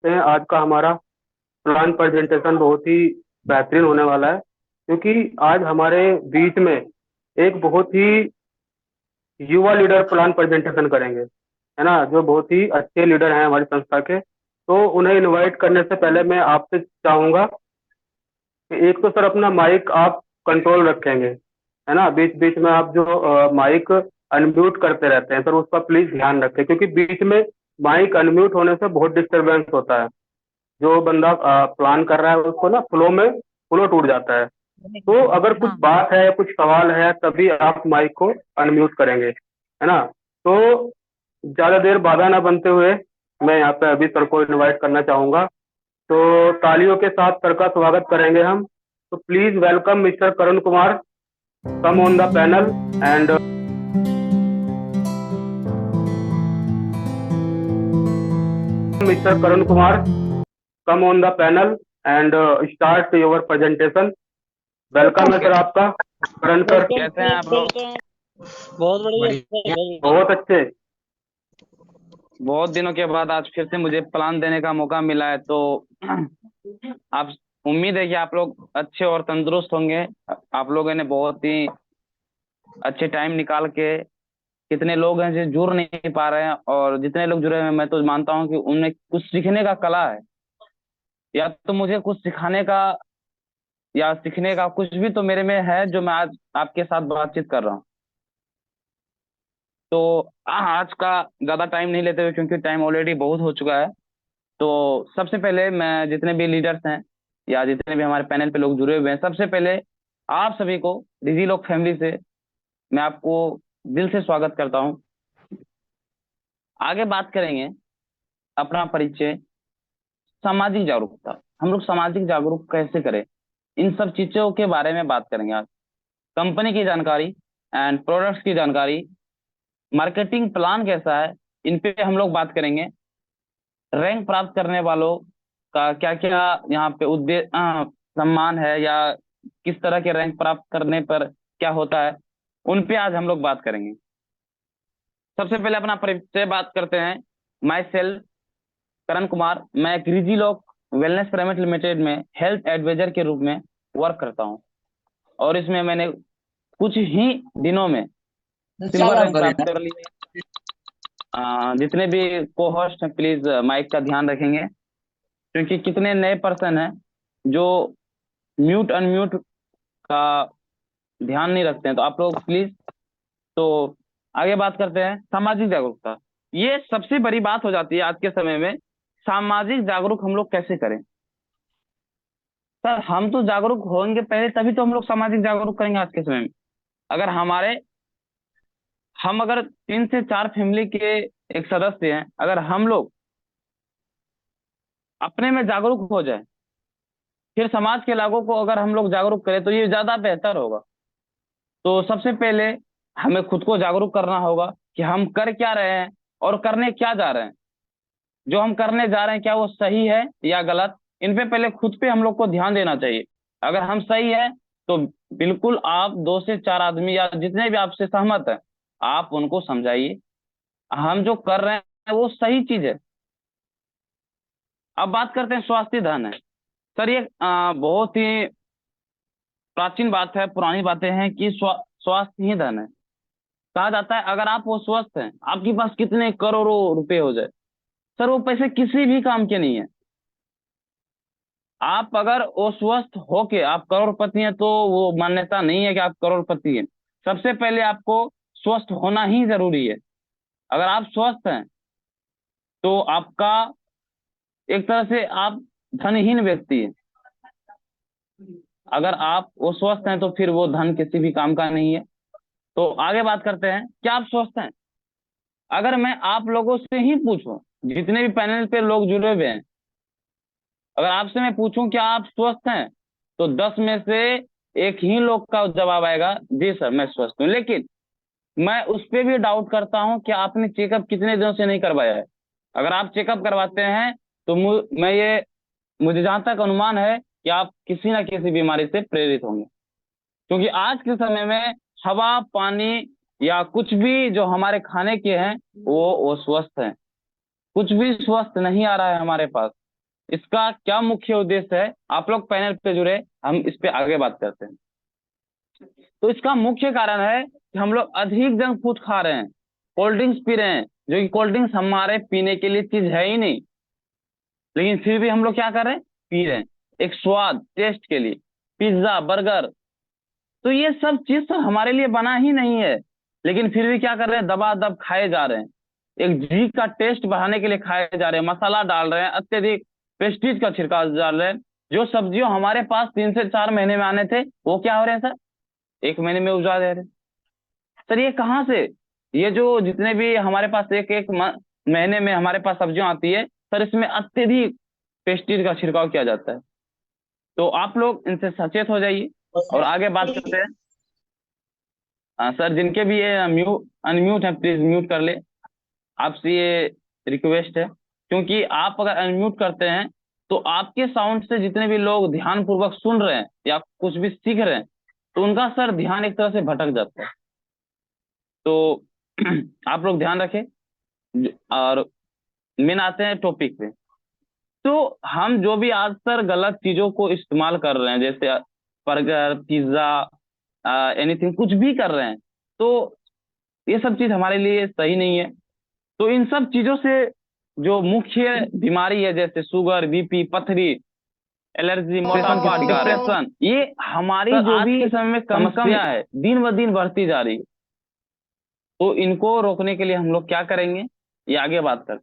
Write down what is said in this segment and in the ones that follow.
सकते हैं आज का हमारा प्लान प्रेजेंटेशन बहुत ही बेहतरीन होने वाला है, क्योंकि आज हमारे बीच में एक बहुत ही युवा लीडर प्लान प्रेजेंटेशन करेंगे, है ना, जो बहुत ही अच्छे लीडर हैं हमारी संस्था के। तो उन्हें इनवाइट करने से पहले मैं आपसे चाहूंगा कि एक तो सर अपना माइक आप कंट्रोल रखेंगे, है ना, बीच बीच में आप जो माइक अनम्यूट करते रहते हैं सर, उसका प्लीज ध्यान रखें, क्योंकि बीच में माइक अनम्यूट होने से बहुत डिस्टरबेंस होता है। जो बंदा प्लान कर रहा है उसको ना फ्लो टूट जाता है। तो अगर कुछ हाँ। बात है, कुछ सवाल है, तभी आप माइक को अनम्यूट करेंगे, है ना। तो ज्यादा देर बाधा ना बनते हुए मैं यहाँ पे अभी सर को इनवाइट करना चाहूंगा। तो तालियों के साथ सर का स्वागत करेंगे हम। तो please welcome mister Karun Kumar, come on the panel and mister Karun Kumar, come on the panel and start your presentation. Welcome है सर आपका, करण सर। वेलकम कैसे हैं सर, आप लोग? वेलकम। बहुत बढ़िया बढ़िया। सर, बहुत बढ़िया। बहुत अच्छे। बहुत दिनों के बाद आज फिर से मुझे प्लान देने का मौका मिला है, तो आप उम्मीद है कि आप लोग अच्छे और तंदुरुस्त होंगे। आप लोगों ने बहुत ही अच्छे टाइम निकाल के, कितने लोग हैं जो जुड़ नहीं पा रहे हैं, और जितने लोग जुड़े हैं मैं तो मानता हूं कि उनमें कुछ सीखने का कला है, या तो मुझे कुछ सिखाने का या सीखने का कुछ भी तो मेरे में है, जो मैं आज आपके साथ बातचीत कर रहा हूँ। तो आज का ज्यादा टाइम नहीं लेते हुए, क्योंकि टाइम ऑलरेडी बहुत हो चुका है। तो सबसे पहले मैं जितने भी लीडर्स हैं या जितने भी हमारे पैनल पे लोग जुड़े हुए हैं, सबसे पहले आप सभी को डिजी लॉक फैमिली से मैं आपको दिल से स्वागत करता हूं। आगे बात करेंगे अपना परिचय, सामाजिक जागरूकता। हम लोग सामाजिक जागरूक कैसे करें, इन सब चीजों के बारे में बात करेंगे आज। कंपनी की जानकारी एंड प्रोडक्ट्स की जानकारी, मार्केटिंग प्लान कैसा है, इन पे हम लोग बात करेंगे। रैंक प्राप्त करने वालों का क्या क्या यहाँ पे उद्देश्य, सम्मान है, या किस तरह के रैंक प्राप्त करने पर क्या होता है, उन पे आज हम लोग बात करेंगे। सबसे पहले अपना परिचय बात करते हैं। माई सेल्फ करण कुमार, मैं क्रिजीलॉक वेलनेस प्राइवेट लिमिटेड में हेल्थ एडवाइजर के रूप में वर्क करता हूँ, और इसमें मैंने कुछ ही दिनों में सिल्वर रैंक प्राप्त कर ली है। जितने भी को होस्ट हैं, प्लीज माइक का ध्यान रखेंगे, क्योंकि कितने नए पर्सन हैं जो म्यूट अनम्यूट का ध्यान नहीं रखते हैं, तो आप लोग प्लीज। तो आगे बात करते हैं सामाजिक जागरूकता। ये सबसे बड़ी बात हो जाती है आज के समय में। सामाजिक जागरूक हम लोग कैसे करें? सर, हम तो जागरूक होंगे पहले, तभी तो हम लोग सामाजिक जागरूक करेंगे आज के समय में। अगर हम अगर 3 से 4 फैमिली के एक सदस्य हैं, अगर हम लोग अपने में जागरूक हो जाए, फिर समाज के लोगों को अगर हम लोग जागरूक करें, तो ये ज्यादा बेहतर होगा। तो सबसे पहले हमें खुद को जागरूक करना होगा कि हम कर क्या रहे हैं और करने क्या जा रहे हैं। जो हम करने जा रहे हैं, क्या वो सही है या गलत, इन पे पहले खुद पे हम लोग को ध्यान देना चाहिए। अगर हम सही है, तो बिल्कुल आप 2 से 4 आदमी या जितने भी आपसे सहमत है, आप उनको समझाइए हम जो कर रहे हैं वो सही चीज है। अब बात करते हैं स्वास्थ्य धन है। सर, ये बहुत ही प्राचीन बात है, पुरानी बातें हैं कि स्वास्थ्य ही धन है। कहा जाता है अगर आप वो स्वस्थ हैं, आपके पास कितने करोड़ों रुपए हो जाए, सर वो पैसे किसी भी काम के नहीं है। आप अगर वो स्वस्थ होके आप करोड़पति हैं, तो वो मान्यता नहीं है कि आप करोड़पति हैं। सबसे पहले आपको स्वस्थ होना ही जरूरी है। अगर आप स्वस्थ हैं, तो आपका एक तरह से आप धनहीन व्यक्ति हैं। अगर आप वो स्वस्थ हैं, तो फिर वो धन किसी भी काम का नहीं है। तो आगे बात करते हैं, क्या आप स्वस्थ हैं? अगर मैं आप लोगों से ही पूछूं, जितने भी पैनल पे लोग जुड़े हुए हैं, अगर आपसे मैं पूछूं क्या आप स्वस्थ हैं, तो 10 में से एक ही लोग का जवाब आएगा, जी सर मैं स्वस्थ हूं। लेकिन मैं उस पर भी डाउट करता हूं कि आपने चेकअप कितने दिनों से नहीं करवाया है। अगर आप चेकअप करवाते हैं, तो मुझे जहां तक अनुमान है कि आप किसी ना किसी बीमारी से प्रेरित होंगे, क्योंकि आज के समय में हवा पानी या कुछ भी जो हमारे खाने के हैं, वो स्वस्थ हैं। कुछ भी स्वस्थ नहीं आ रहा है हमारे पास। इसका क्या मुख्य उद्देश्य है, आप लोग पैनल पे जुड़े, हम इस पे आगे बात करते हैं। तो इसका मुख्य कारण है कि हम लोग अधिक जंक फूड खा रहे हैं, कोल्ड ड्रिंक्स पी रहे हैं, जो कि कोल्ड ड्रिंक्स हमारे पीने के लिए चीज है ही नहीं, लेकिन फिर भी हम लोग क्या कर रहे हैं, पी रहे हैं एक स्वाद टेस्ट के लिए। पिज्जा, बर्गर, तो ये सब चीज तो हमारे लिए बना ही नहीं है, लेकिन फिर भी क्या कर रहे हैं, दबा दब खाए जा रहे हैं। एक जी का टेस्ट बढ़ाने के लिए खाए जा रहे हैं, मसाला डाल रहे हैं, अत्यधिक पेस्टिज का छिड़काव डाल रहे हैं। जो सब्जियों हमारे पास 3 से 4 महीने में आने थे, वो क्या हो रहे हैं सर, 1 महीने में उपजा दे रहे हैं। सर ये कहाँ से, ये जो जितने भी हमारे पास एक एक महीने में हमारे पास सब्जियां आती है, सर इसमें अत्यधिक पेस्टिसाइड का छिड़काव किया जाता है। तो आप लोग इनसे सचेत हो जाइए और आगे बात करते हैं। सर जिनके भी ये अनम्यूट है, प्लीज म्यूट कर ले, आपसे ये रिक्वेस्ट है, क्योंकि आप अगर अनम्यूट करते हैं तो आपके साउंड से जितने भी लोग ध्यान पूर्वक सुन रहे हैं या कुछ भी सीख रहे हैं, तो उनका सर ध्यान एक तरह से भटक जाता है। तो आप लोग ध्यान रखें। और मेन आते हैं टॉपिक पे। तो हम जो भी आज सर गलत चीजों को इस्तेमाल कर रहे हैं, जैसे बर्गर, पिज्जा, एनीथिंग, कुछ भी कर रहे हैं, तो ये सब चीज हमारे लिए सही नहीं है। तो इन सब चीजों से जो मुख्य बीमारी है, जैसे शुगर, बीपी, पथरी, एलर्जी, मोटापा, डिप्रेशन, ये हमारी जो भी समय में समस्या है दिन ब दिन बढ़ती जा रही है। तो इनको रोकने के लिए हम लोग क्या करेंगे, ये आगे बात कर।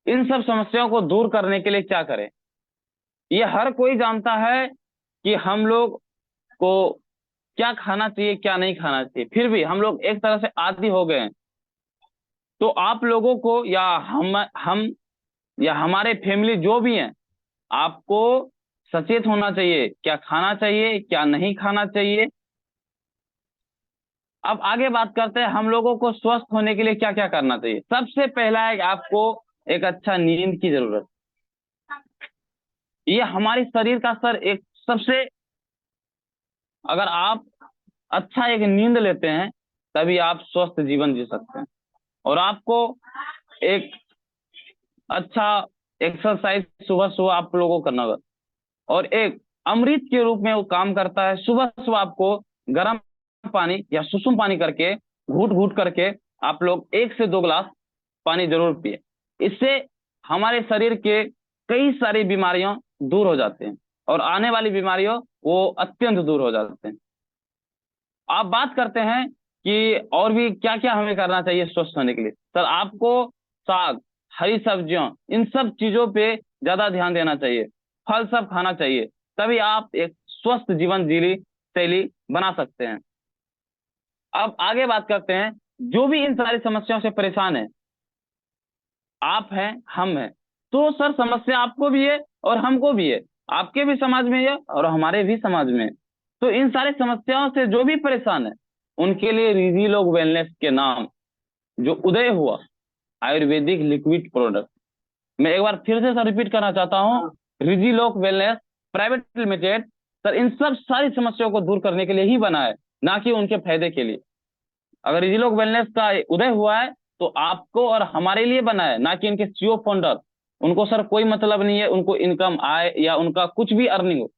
इन सब समस्याओं को दूर करने के लिए क्या करें, ये हर कोई जानता है कि हम लोग को क्या खाना चाहिए, क्या नहीं खाना चाहिए, फिर भी हम लोग एक तरह से आदी हो गए हैं। तो आप लोगों को या हम या हमारे फैमिली जो भी हैं, आपको सचेत होना चाहिए, क्या खाना चाहिए, क्या नहीं खाना चाहिए। अब आगे बात करते हैं, हम लोगों को स्वस्थ होने के लिए क्या क्या करना चाहिए। सबसे पहला है कि आपको एक अच्छा नींद की जरूरत। ये हमारी शरीर का सर एक सबसे, अगर आप अच्छा एक नींद लेते हैं तभी आप स्वस्थ जीवन जी सकते हैं। और आपको एक अच्छा एक्सरसाइज सुबह सुबह आप लोगों को करना होगा, और एक अमृत के रूप में वो काम करता है। सुबह सुबह आपको गर्म पानी या सुसुम पानी करके, घूट घूट करके आप लोग 1 से 2 गिलास पानी जरूर पिए। इससे हमारे शरीर के कई सारी बीमारियां दूर हो जाते हैं, और आने वाली बीमारियों वो अत्यंत दूर हो जाते हैं। आप बात करते हैं कि और भी क्या क्या हमें करना चाहिए स्वस्थ होने के लिए। सर आपको साग, हरी सब्जियों, इन सब चीजों पे ज्यादा ध्यान देना चाहिए, फल सब खाना चाहिए, तभी आप एक स्वस्थ जीवन जीली शैली बना सकते हैं। अब आगे बात करते हैं, जो भी इन सारी समस्याओं से परेशान है, आप हैं, हम हैं, तो सर समस्या आपको भी है और हमको भी है, आपके भी समाज में है और हमारे भी समाज में है। तो इन सारी समस्याओं से जो भी परेशान है, उनके लिए रिजी लोग वेलनेस के नाम जो उदय हुआ आयुर्वेदिक लिक्विड प्रोडक्ट, मैं एक बार फिर से सर रिपीट करना चाहता हूँ, रिजी लोक वेलनेस प्राइवेट लिमिटेड सर इन सब सारी समस्याओं को दूर करने के लिए ही बना है, ना कि उनके फायदे के लिए। अगर रिजी लोक वेलनेस का उदय हुआ है तो आपको और हमारे लिए बना है, ना कि इनके सीईओ फाउंडर, उनको सर कोई मतलब नहीं है उनको इनकम आए या उनका कुछ भी अर्निंग हो,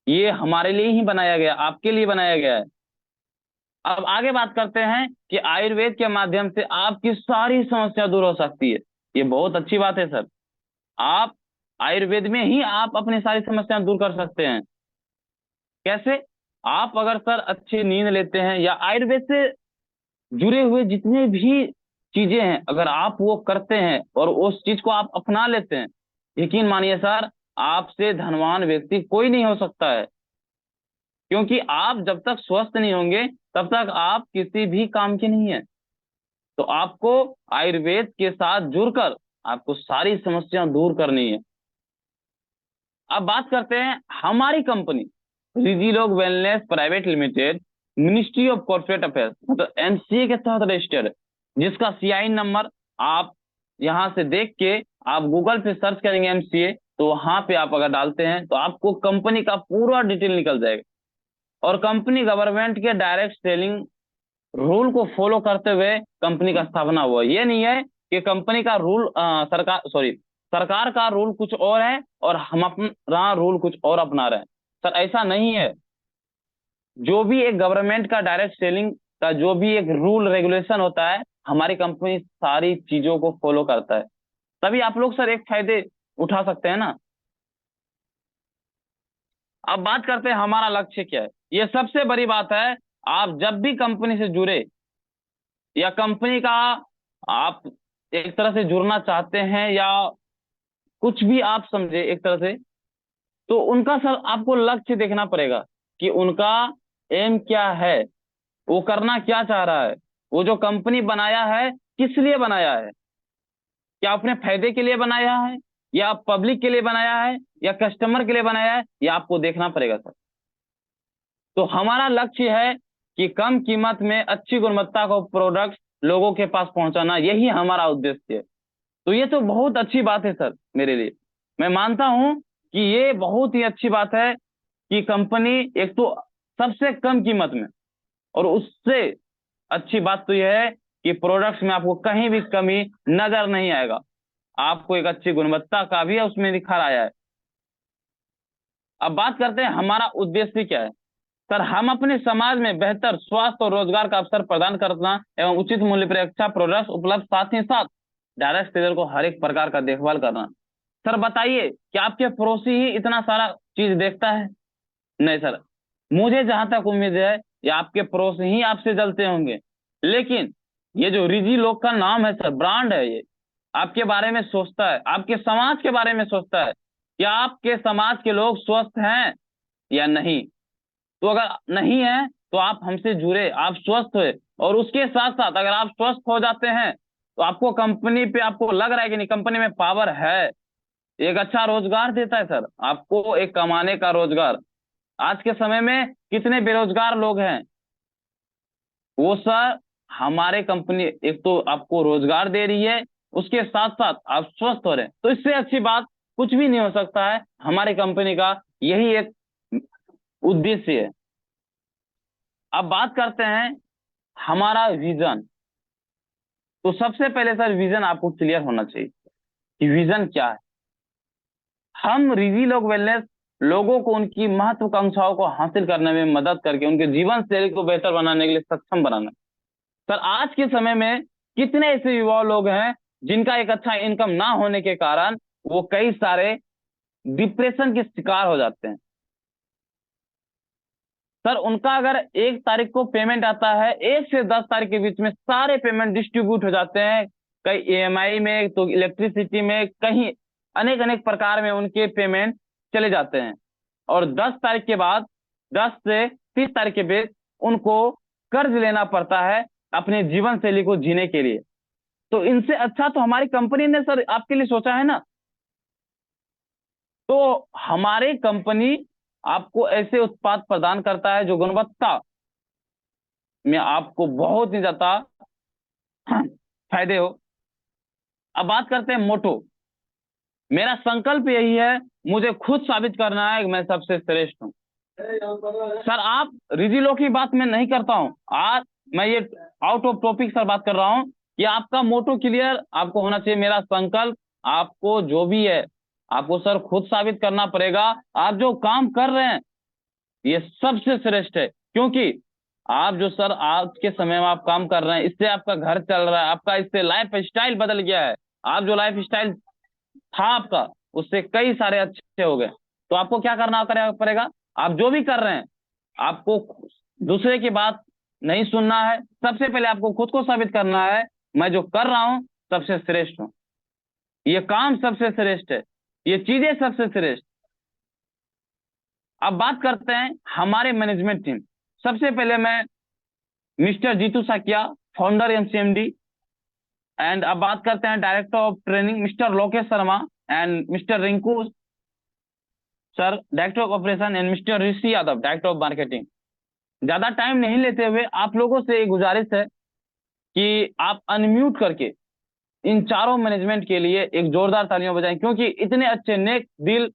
ये हमारे लिए ही बनाया गया, आपके लिए बनाया गया है। अब आगे बात करते हैं कि आयुर्वेद के माध्यम से आपकी सारी समस्या दूर हो सकती है। ये बहुत अच्छी बात है सर, आप आयुर्वेद में ही आप अपनी सारी समस्याएं दूर कर सकते हैं। कैसे, आप अगर सर अच्छी नींद लेते हैं या आयुर्वेद से जुड़े हुए जितने भी चीजें हैं, अगर आप वो करते हैं और उस चीज को आप अपना लेते हैं, यकीन मानिए सर, आपसे धनवान व्यक्ति कोई नहीं हो सकता है। क्योंकि आप जब तक स्वस्थ नहीं होंगे तब तक आप किसी भी काम के नहीं है। तो आपको आयुर्वेद के साथ जुड़कर आपको सारी समस्या दूर करनी है। अब बात करते हैं हमारी कंपनी रिजीलोग wellness private limited, ministry of corporate affairs मतलब एमसीए के तहत रजिस्टर्ड है, जिसका सीआई नंबर आप यहां से देख के आप गूगल पे सर्च करेंगे एमसीए, तो वहां पे आप अगर डालते हैं तो आपको कंपनी का पूरा डिटेल निकल जाएगा। और कंपनी गवर्नमेंट के डायरेक्ट सेलिंग रूल को फॉलो करते हुए कंपनी का स्थापना हुआ। ये नहीं है कि कंपनी का रूल सरकार, सॉरी, सरकार का रूल कुछ और है और हम अपना रूल कुछ और अपना रहे हैं। सर ऐसा नहीं है। जो भी एक गवर्नमेंट का डायरेक्ट सेलिंग का जो भी एक रूल रेगुलेशन होता है, हमारी कंपनी सारी चीजों को फॉलो करता है, तभी आप लोग सर एक फायदे उठा सकते हैं ना। अब बात करते हैं हमारा लक्ष्य क्या है। ये सबसे बड़ी बात है। आप जब भी कंपनी से जुड़े या कंपनी का आप एक तरह से जुड़ना चाहते हैं या कुछ भी आप समझे एक तरह से, तो उनका सर आपको लक्ष्य देखना पड़ेगा कि उनका एम क्या है, वो करना क्या चाह रहा है, वो जो कंपनी बनाया है किस लिए बनाया है, क्या अपने फायदे के लिए बनाया है या पब्लिक के लिए बनाया है या कस्टमर के लिए बनाया है, ये आपको देखना पड़ेगा सर। तो हमारा लक्ष्य है कि कम कीमत में अच्छी गुणवत्ता का प्रोडक्ट लोगों के पास पहुंचाना, यही हमारा उद्देश्य है। तो ये तो बहुत अच्छी बात है सर मेरे लिए। मैं मानता हूं कि ये बहुत ही अच्छी बात है कि कंपनी एक तो सबसे कम कीमत में, और उससे अच्छी बात तो यह है कि प्रोडक्ट्स में आपको कहीं भी कमी नजर नहीं आएगा, आपको एक अच्छी गुणवत्ता का भी उसमें निखार आया है। अब बात करते हैं हमारा उद्देश्य क्या है। सर हम अपने समाज में बेहतर स्वास्थ्य और रोजगार का अवसर प्रदान करना एवं उचित मूल्य पर अच्छा प्रोडक्ट उपलब्ध, साथ ही साथ डायरेक्ट सेलर को हर एक प्रकार का देखभाल करना। सर बताइए कि आपके पड़ोसी ही इतना सारा चीज देखता है? नहीं सर, मुझे जहां तक उम्मीद है ये आपके पड़ोसी ही आपसे जलते होंगे, लेकिन ये जो रिजी लोग का नाम है सर, ब्रांड है, ये आपके बारे में सोचता है, आपके समाज के बारे में सोचता है कि आपके समाज के लोग स्वस्थ हैं या नहीं। तो अगर नहीं है तो आप हमसे जुड़े, आप स्वस्थ हुए, और उसके साथ साथ अगर आप स्वस्थ हो जाते हैं तो आपको कंपनी पे आपको लग रहा है कि नहीं कंपनी में पावर है, एक अच्छा रोजगार देता है सर, आपको एक कमाने का रोजगार। आज के समय में कितने बेरोजगार लोग हैं, वो सर हमारे कंपनी एक तो आपको रोजगार दे रही है, उसके साथ साथ आप स्वस्थ हो रहे हैं, तो इससे अच्छी बात कुछ भी नहीं हो सकता है। हमारी कंपनी का यही एक उद्देश्य है। अब बात करते हैं हमारा विजन। तो सबसे पहले सर विजन आपको क्लियर होना चाहिए कि विजन क्या है। हम रिजी लोग वेलनेस लोगों को उनकी महत्वाकांक्षाओं को हासिल करने में मदद करके उनके जीवन शैली को बेहतर बनाने के लिए सक्षम बनाना। सर आज के समय में कितने ऐसे युवा लोग हैं जिनका एक अच्छा इनकम ना होने के कारण वो कई सारे डिप्रेशन के शिकार हो जाते हैं। सर उनका अगर 1 तारीख को पेमेंट आता है, 1 से 10 तारीख के बीच में सारे पेमेंट डिस्ट्रीब्यूट हो जाते हैं, कई ईएमआई में, तो इलेक्ट्रिसिटी में, कहीं अनेक अनेक प्रकार में उनके पेमेंट चले जाते हैं। और 10 तारीख के बाद, 10 से 30 तारीख के बीच उनको कर्ज लेना पड़ता है अपने जीवन शैली को जीने के लिए। तो इनसे अच्छा तो हमारी कंपनी ने सर आपके लिए सोचा है ना। तो हमारी कंपनी आपको ऐसे उत्पाद प्रदान करता है जो गुणवत्ता में आपको बहुत ही ज्यादा फायदे हो। अब बात करते हैं मोटो। मेरा संकल्प यही है, मुझे खुद साबित करना है कि मैं सबसे श्रेष्ठ हूं। सर आप रिजिलो की बात मैं नहीं करता हूं, आज मैं ये आउट ऑफ टॉपिक सर बात कर रहा हूं कि आपका मोटो क्लियर आपको होना चाहिए। मेरा संकल्प आपको जो भी है आपको सर खुद साबित करना पड़ेगा। आप जो काम कर रहे हैं ये सबसे श्रेष्ठ है, क्योंकि आप जो सर आज के समय में आप काम कर रहे हैं इससे आपका घर चल रहा है, आपका इससे लाइफ स्टाइल बदल गया है। आप जो लाइफ स्टाइल था आपका उससे कई सारे अच्छे हो गए। तो आपको क्या करना पड़ेगा, आप जो भी कर रहे हैं आपको दूसरे की बात नहीं सुनना है, सबसे पहले आपको खुद को साबित करना है मैं जो कर रहा हूं सबसे श्रेष्ठ हूं, ये काम सबसे श्रेष्ठ है, ये चीजें सबसे श्रेष्ठ। अब बात करते हैं हमारे मैनेजमेंट टीम। सबसे पहले मैं mister Jitu Saikia, founder MCMD, and अब बात करते हैं director of training mister Lokesh Sharma and mister Rinku sir director of operation, and mister Rishi Yadav director of marketing. ज्यादा टाइम नहीं लेते हुए आप लोगों से एक गुजारिश है कि आप अनम्यूट करके इन चारों मैनेजमेंट के लिए एक जोरदार तालियां बजाएं, क्योंकि इतने अच्छे नेक दिल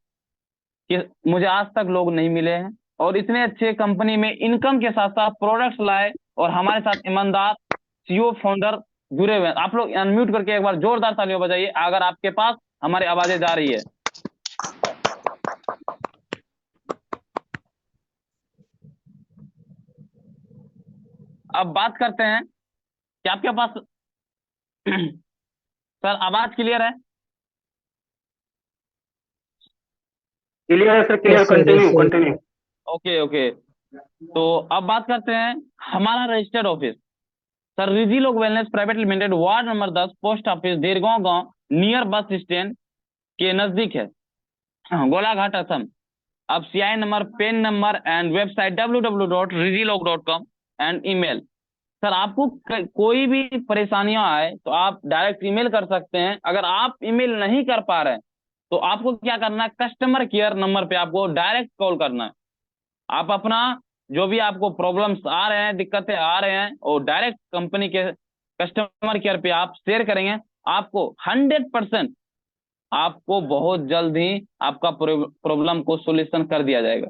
कि मुझे आज तक लोग नहीं मिले हैं, और इतने अच्छे कंपनी में इनकम के साथ साथ प्रोडक्ट्स लाए और हमारे साथ ईमानदार सीईओ फाउंडर जुड़े हुए हैं। आप लोग अनम्यूट करके एक बार जोरदार तालियां बजाइए अगर आपके पास हमारी आवाजें जा रही है? अब बात करते हैं कि आपके पास सर आवाज क्लियर है? क्लियर है sir, clear, yes sir, continue yes sir. Continue. Okay okay. तो अब बात करते हैं हमारा रजिस्टर्ड ऑफिस। सर रिजी लोक wellness private limited, ward number 10, post office Dergaon गांव, नियर बस स्टैंड के नजदीक है, गोलाघाट असम। अब CI number, PAN number and website www.rizilog.com and email. Sir आपको कोई भी परेशानियां आए तो आप डायरेक्ट ईमेल कर सकते हैं। अगर आप ईमेल नहीं कर पा रहे हैं तो आपको क्या करना है, कस्टमर केयर नंबर पे आपको डायरेक्ट कॉल करना है। आप अपना जो भी आपको प्रॉब्लम्स आ रहे हैं, दिक्कतें आ रहे हैं, वो डायरेक्ट कंपनी के कस्टमर केयर पे आप शेयर करेंगे, आपको 100% आपको बहुत जल्द ही आपका प्रॉब्लम को सोल्यूशन कर दिया जाएगा।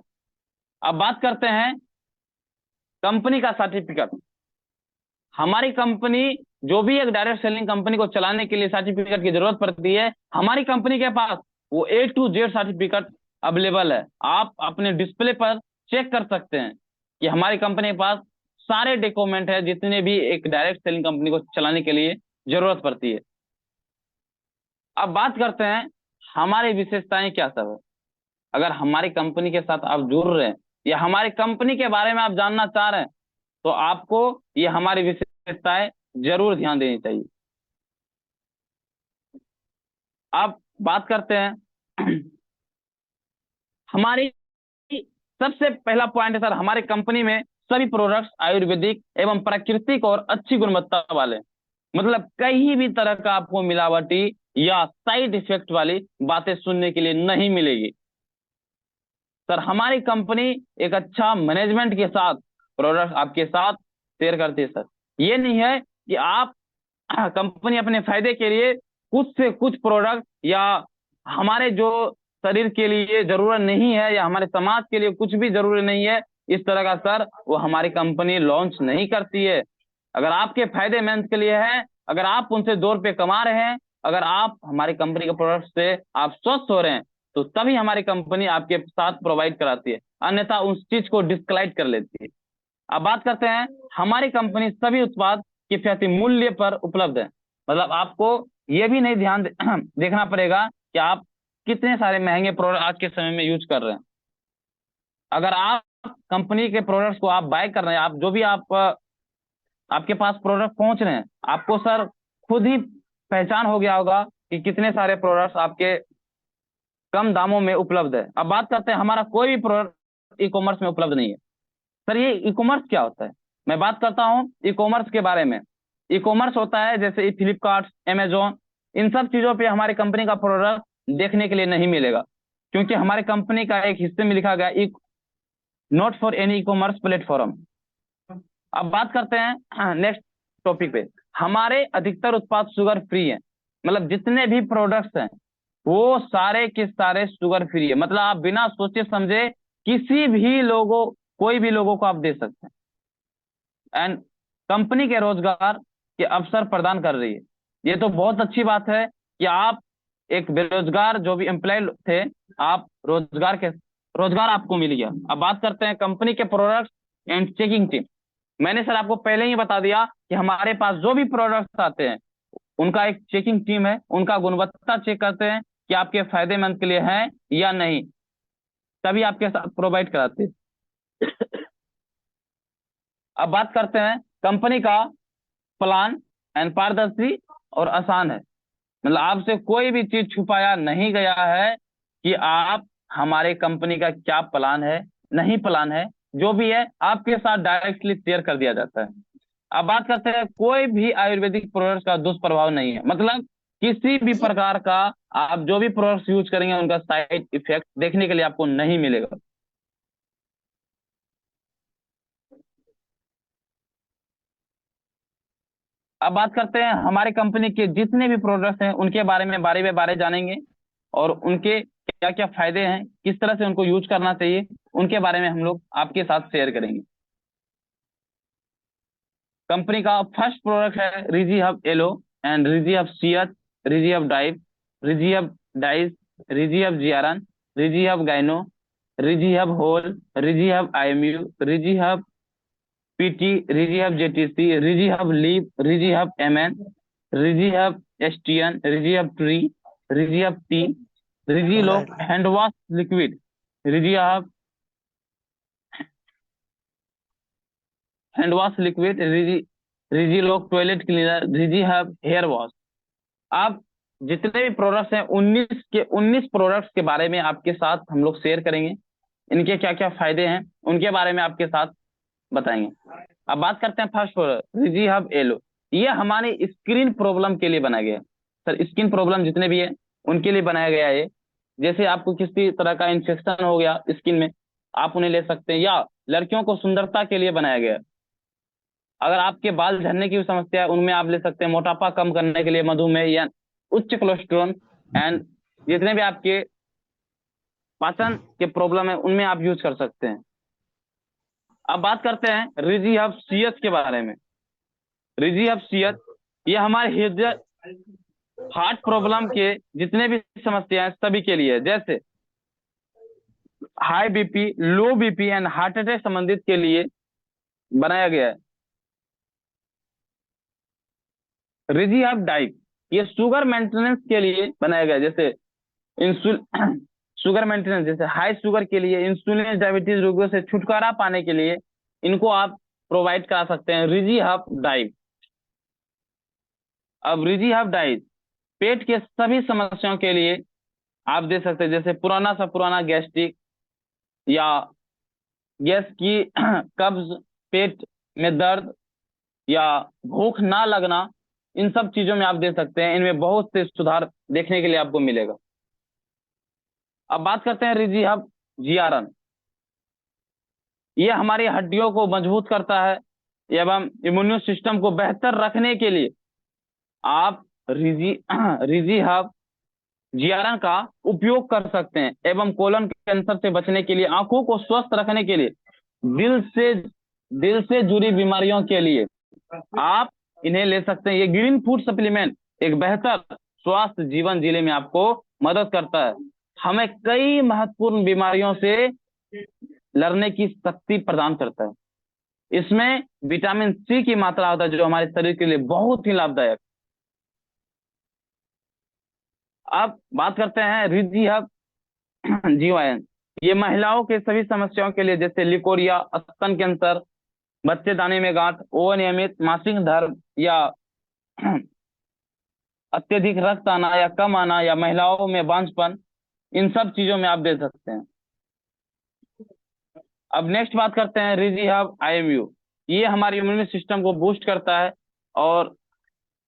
अब बात करते हैं कंपनी का सर्टिफिकेट। हमारी कंपनी, जो भी एक डायरेक्ट सेलिंग कंपनी को चलाने के लिए सर्टिफिकेट की जरूरत पड़ती है, हमारी कंपनी के पास वो A to Z certificate available है। आप अपने डिस्प्ले पर चेक कर सकते हैं कि हमारी कंपनी के पास सारे डॉक्यूमेंट है जितने भी एक डायरेक्ट सेलिंग कंपनी को चलाने के लिए जरूरत पड़ती है। अब बात करते हैं हमारी विशेषताएं क्या सब है। अगर हमारी कंपनी के साथ आप जुड़ रहे हैं या हमारी कंपनी के बारे में आप जानना चाह रहे हैं तो आपको ये हमारी विशेषताएं जरूर ध्यान देनी चाहिए। अब बात करते हैं हमारी सबसे पहला पॉइंट है सर, हमारे कंपनी में सभी प्रोडक्ट्स आयुर्वेदिक एवं प्राकृतिक और अच्छी गुणवत्ता वाले। मतलब कहीं भी तरह का आपको मिलावटी या साइड इफेक्ट वाली बातें सुनने के लिए नहीं मिलेगी। सर हमारी कंपनी एक अच्छा मैनेजमेंट के साथ प्रोडक्ट आपके साथ शेयर करती है। सर ये नहीं है कि आप कंपनी अपने फायदे के लिए कुछ से कुछ प्रोडक्ट या हमारे जो शरीर के लिए जरूरत नहीं है या हमारे समाज के लिए कुछ भी जरूरी नहीं है, इस तरह का सर वो हमारी कंपनी लॉन्च नहीं करती है। अगर आपके फायदेमंद के लिए है, अगर आप उनसे 2 रुपये कमा रहे हैं, अगर आप हमारी कंपनी के प्रोडक्ट से आप स्वस्थ हो रहे हैं तो तभी हमारी कंपनी आपके साथ प्रोवाइड कराती है, अन्यथा उस चीज को डिस्क्लाइड कर लेती है। अब बात करते हैं हमारी कंपनी सभी उत्पाद किफायती मूल्य पर उपलब्ध है। मतलब आपको ये भी नहीं देखना पड़ेगा कि आप कितने सारे महंगे प्रोडक्ट आज के समय में यूज कर रहे हैं। अगर आप कंपनी के प्रोडक्ट्स को आप बाय कर रहे हैं, आप जो भी आपके पास प्रोडक्ट पहुंच रहे हैं, आपको सर खुद ही पहचान हो गया होगा कि कितने सारे प्रोडक्ट्स आपके कम दामों में उपलब्ध है। अब बात करते हैं हमारा कोई भी प्रोडक्ट ई कॉमर्स में उपलब्ध नहीं है। सर ये ई कॉमर्स क्या होता है, मैं बात करता हूँ ई कॉमर्स के बारे में। ई कॉमर्स होता है जैसे फ्लिपकार्ट, अमेजोन, इन सब चीजों पे हमारी कंपनी का प्रोडक्ट देखने के लिए नहीं मिलेगा, क्योंकि हमारी कंपनी का एक हिस्से में लिखा गया e not for any e commerce platform. अब बात करते हैं नेक्स्ट टॉपिक पे। हमारे अधिकतर उत्पाद शुगर फ्री है। मतलब जितने भी प्रोडक्ट्स हैं वो सारे के सारे शुगर फ्री है। मतलब आप बिना सोचे समझे किसी भी लोगों, कोई भी लोगों को आप दे सकते हैं। एंड कंपनी के रोजगार के अवसर प्रदान कर रही है। ये तो बहुत अच्छी बात है कि आप एक बेरोजगार जो भी एम्प्लॉय थे, आप रोजगार आपको मिल गया। अब बात करते हैं कंपनी के प्रोडक्ट्स एंड चेकिंग टीम। मैंने सर आपको पहले ही बता दिया कि हमारे पास जो भी प्रोडक्ट्स आते हैं उनका एक चेकिंग टीम है, उनका गुणवत्ता चेक करते हैं कि आपके फायदेमंद के लिए है या नहीं, तभी आपके साथ प्रोवाइड कराते हैं। अब बात करते हैं कंपनी का प्लान एंड पारदर्शी और आसान है। मतलब आपसे कोई भी चीज छुपाया नहीं गया है कि आप हमारे कंपनी का क्या प्लान है, नहीं प्लान है, जो भी है आपके साथ डायरेक्टली शेयर कर दिया जाता है। अब बात करते हैं कोई भी आयुर्वेदिक प्रोडक्ट का दुष्प्रभाव नहीं है। मतलब किसी भी प्रकार का आप जो भी प्रोडक्ट्स यूज करेंगे उनका साइड इफेक्ट देखने के लिए आपको नहीं मिलेगा। अब बात करते हैं हमारे कंपनी के जितने भी प्रोडक्ट्स हैं उनके बारे में बारे में बारे जानेंगे और उनके क्या क्या फायदे हैं, किस तरह से उनको यूज करना चाहिए, उनके बारे में हम लोग आपके साथ शेयर करेंगे। कंपनी का फर्स्ट प्रोडक्ट है रिजी हब एलो एंड रिजी हब सी एच, रिजी हब डाइव, रिजी हब डाइस, रिजी हब जीआरएन, रिजी हब गाइनो, रिजी हब होल, रिजी हब आईएमयू, रिजी हब पीटी, रिजी हब जेटीसी, रिजी हब लीव, रिजी हब एमएन, रिजी हब एसटीएन, रिजी हब ट्री, रिजी हब टी, रिजी लोक हैंड वॉश लिक्विड, रिजी हब हैंड वॉश लिक्विड, रिजी रिजी लोक टॉयलेट क्लीनर, रिजी हब हेयर वॉश। आप जितने भी प्रोडक्ट्स हैं 19 प्रोडक्ट्स के बारे में आपके साथ हम लोग शेयर करेंगे। इनके क्या क्या फायदे हैं उनके बारे में आपके साथ बताएंगे। अब बात करते हैं first product Riji hub yellow. ये हमारे स्किन प्रॉब्लम के लिए बनाया गया है। सर स्किन प्रॉब्लम जितने भी है उनके लिए बनाया गया है। जैसे आपको किसी तरह का इन्फेक्शन हो गया स्किन में, आप उन्हें ले सकते हैं, या लड़कियों को सुंदरता के लिए बनाया गया है। अगर आपके बाल झड़ने की भी समस्या है उनमें आप ले सकते हैं। मोटापा कम करने के लिए, मधुमेह या उच्च कोलेस्ट्रॉल एंड जितने भी आपके पाचन के प्रॉब्लम है उनमें आप यूज कर सकते हैं। अब बात करते हैं रिजी हब सीएच के बारे में। रिजी हब सीएच ये हमारे हृदय हार्ट प्रॉब्लम के जितने भी समस्या है सभी के लिए, जैसे high BP, low BP and heart attack संबंधित के लिए बनाया गया है। रिजी हब डाइट ये शुगर मेंटेनेंस के लिए बनाया गया है। जैसे इंसुल शुगर मेंटेनेंस, जैसे हाई शुगर के लिए, इंसुलिन डायबिटीज रोगियों से छुटकारा पाने के लिए इनको आप प्रोवाइड करा सकते हैं रिजी हब डाइट। अब रिजी हब डाइट पेट के सभी समस्याओं के लिए आप दे सकते हैं, जैसे पुराना सा पुराना गैस्ट्रिक या गैस की कब्ज, पेट में दर्द या भूख ना लगना, इन सब चीजों में आप दे सकते हैं। इनमें बहुत से सुधार देखने के लिए आपको मिलेगा। अब बात करते हैं रिजी हब जीआरएन। ये हमारी हड्डियों को मजबूत करता है एवं इम्यून सिस्टम को बेहतर रखने के लिए आप रिजी हब जीआरएन का उपयोग कर सकते हैं। एवं कोलन कैंसर से बचने के लिए, आंखों को स्वस्थ रखने के लिए, दिल से जुड़ी बीमारियों के लिए आप इन्हें ले सकते हैं। ये ग्रीन फूड सप्लीमेंट एक बेहतर स्वास्थ्य जीवन जीने में आपको मदद करता है। हमें कई महत्वपूर्ण बीमारियों से लड़ने की शक्ति प्रदान करता है। इसमें विटामिन सी की मात्रा होता है जो हमारे शरीर के लिए बहुत ही लाभदायक। अब बात करते हैं रिजी हब जीवायन। ये महिलाओं के सभी समस्याओं के लिए, जैसे लिकोरिया, स्तन कैंसर, बच्चेदानी में गांठ, अनियमित मासिक धर्म या अत्यधिक रक्त आना या कम आना या महिलाओं में बांझपन, इन सब चीजों में आप दे सकते हैं। अब नेक्स्ट बात करते हैं रिजी हब आईएमयू। ये हमारे इम्यून सिस्टम को बूस्ट करता है और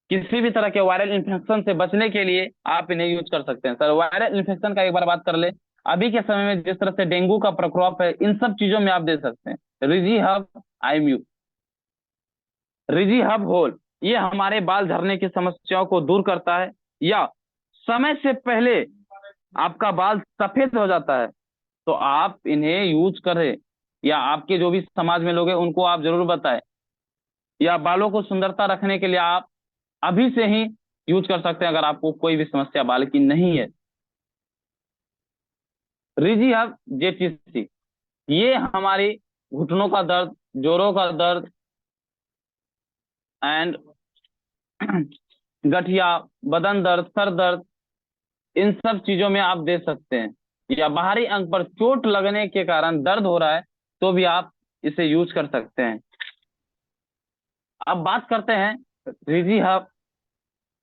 किसी भी तरह के वायरल इन्फेक्शन से बचने के लिए आप इन्हें यूज कर सकते हैं। सर वायरल इन्फेक्शन का एक बार बात कर ले, अभी के समय में जिस तरह से डेंगू का प्रकोप है, इन सब चीजों में आप दे सकते हैं रिजी हब आईएमयू। रिजी हब होल ये हमारे बाल झड़ने की समस्याओं को दूर करता है, या समय से पहले आपका बाल सफेद हो जाता है तो आप इन्हें यूज करें, या आपके जो भी समाज में लोग हैं उनको आप जरूर बताएं। या बालों को सुंदरता रखने के लिए आप अभी से ही यूज कर सकते हैं अगर आपको कोई भी समस्या बाल की नहीं है। रिजी हब जेटीसी ये हमारी घुटनों का दर्द, जोड़ों का दर्द एंड गठिया, बदन दर्द, सर दर्द, इन सब चीजों में आप दे सकते हैं। या बाहरी अंग पर चोट लगने के कारण दर्द हो रहा है तो भी आप इसे यूज कर सकते हैं। अब बात करते हैं रिजी हब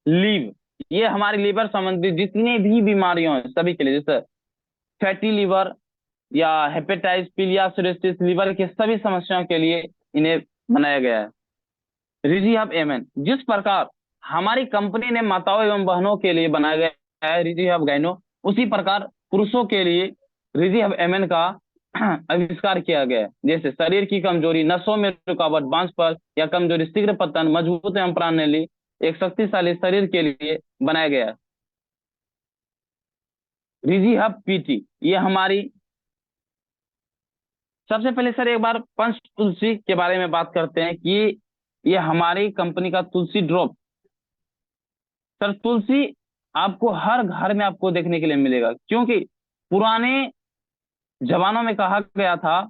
लीव। ये हमारी लीवर संबंधी जितनी भी बीमारियों हैं सभी के लिए, जैसे फैटी लीवर या हेपेटाइटिस, पीलियासिरोसिस, लीवर के सभी समस्याओं के लिए इन्हें बनाया गया है। रिजी हब एमएन जिस प्रकार हमारी कंपनी ने माताओं एवं बहनों के लिए बनाया गया है रिजी हब गाइनो, उसी प्रकार पुरुषों के लिए रिजी हब एमएन का आविष्कार किया गया है। जैसे शरीर की कमजोरी, नसों में रुकावट, बांझपन या कमजोरी, शीघ्र पतन, मजबूत एवं प्राणनली, एक शक्तिशाली शरीर के लिए बनाया गया है। रिजी हब पीटी ये हमारी, सबसे पहले सर एक बार पंच तुलसी के बारे में बात करते हैं कि ये हमारी कंपनी का तुलसी ड्रॉप। सर तुलसी आपको हर घर में आपको देखने के लिए मिलेगा, क्योंकि पुराने जमानों में कहा गया था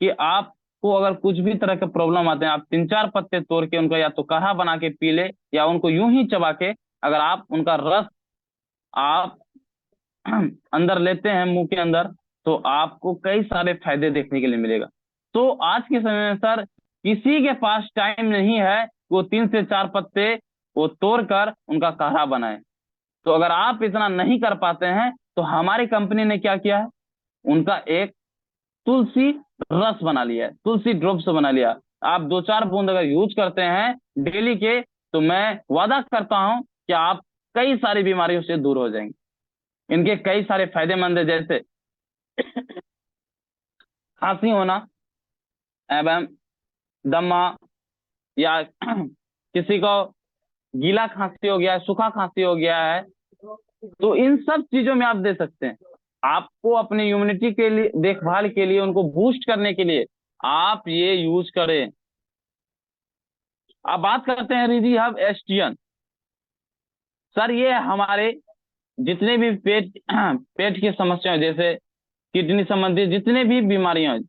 कि आपको अगर कुछ भी तरह के प्रॉब्लम आते हैं, आप 3-4 पत्ते तोड़ के उनका या तो काढ़ा बना के पी ले, या उनको यूं ही चबा के अगर आप उनका रस आप अंदर लेते हैं मुंह के अंदर, तो आपको कई सारे फायदे देखने के लिए मिलेगा। तो आज के समय में सर किसी के पास टाइम नहीं है, वो 3 से 4 पत्ते वो तोड़कर उनका काढ़ा बनाए। तो अगर आप इतना नहीं कर पाते हैं, तो हमारी कंपनी ने क्या किया है, उनका एक तुलसी रस बना लिया है, तुलसी ड्रॉप्स बना लिया। आप 2-4 बूंद अगर यूज करते हैं डेली के, तो मैं वादा करता हूं कि आप कई सारी बीमारियों से दूर हो जाएंगे। इनके कई सारे फायदेमंद है, जैसे खांसी होना एवं दमा, या किसी को गीला खांसी हो गया है, सूखा खांसी हो गया है, तो इन सब चीजों में आप दे सकते हैं। आपको अपनी इम्यूनिटी के लिए, देखभाल के लिए, उनको बूस्ट करने के लिए आप ये यूज करें। अब बात करते हैं रिजी हब एस्टियन। सर ये हमारे जितने भी पेट की समस्याएं, जैसे किडनी संबंधी जितने भी बीमारियां,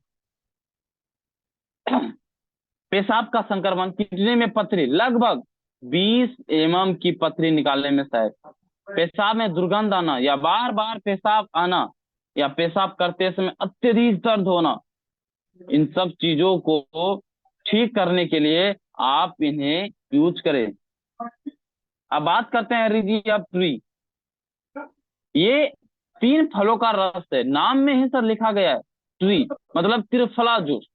पेशाब का संक्रमण, किडनी में पथरी, लगभग 20 mm की पथरी निकालने में सहायक, पेशाब में दुर्गंध आना या बार बार पेशाब आना, या पेशाब करते समय अत्यधिक दर्द होना, इन सब चीजों को ठीक करने के लिए आप इन्हें यूज करें। अब बात करते हैं रिजी ऑफ ट्री। ये 3 फलों का रस है, नाम में ही सर लिखा गया है ट्री, मतलब त्रिफला जूस।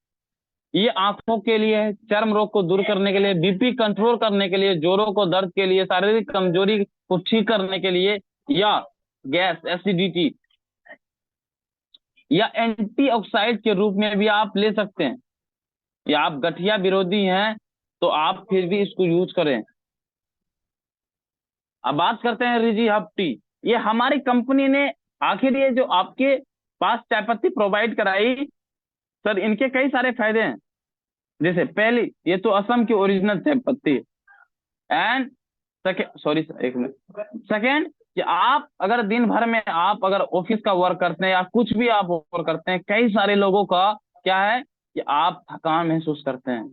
ये आंखों के लिए है, चर्म रोग को दूर करने के लिए, बीपी कंट्रोल करने के लिए, जोड़ों को दर्द के लिए, शारीरिक कमजोरी को ठीक करने के लिए, या गैस एसिडिटी, या एंटीऑक्सीडेंट के रूप में भी आप ले सकते हैं, या आप गठिया विरोधी हैं तो आप फिर भी इसको यूज करें। अब बात करते हैं रिजी हब टी। ये हमारी कंपनी ने, आखिर ये जो आपके पास चाय पत्ती प्रोवाइड कराई सर, इनके कई सारे फायदे हैं। जैसे पहली, ये तो असम की ओरिजिनल चाय पत्ती है। एंड सेकेंड, सॉरी सर एक मिनट, सेकेंड कि आप अगर दिन भर में आप अगर ऑफिस का वर्क करते हैं या कुछ भी आप वर्क करते हैं, कई सारे लोगों का क्या है कि आप थकान महसूस करते हैं।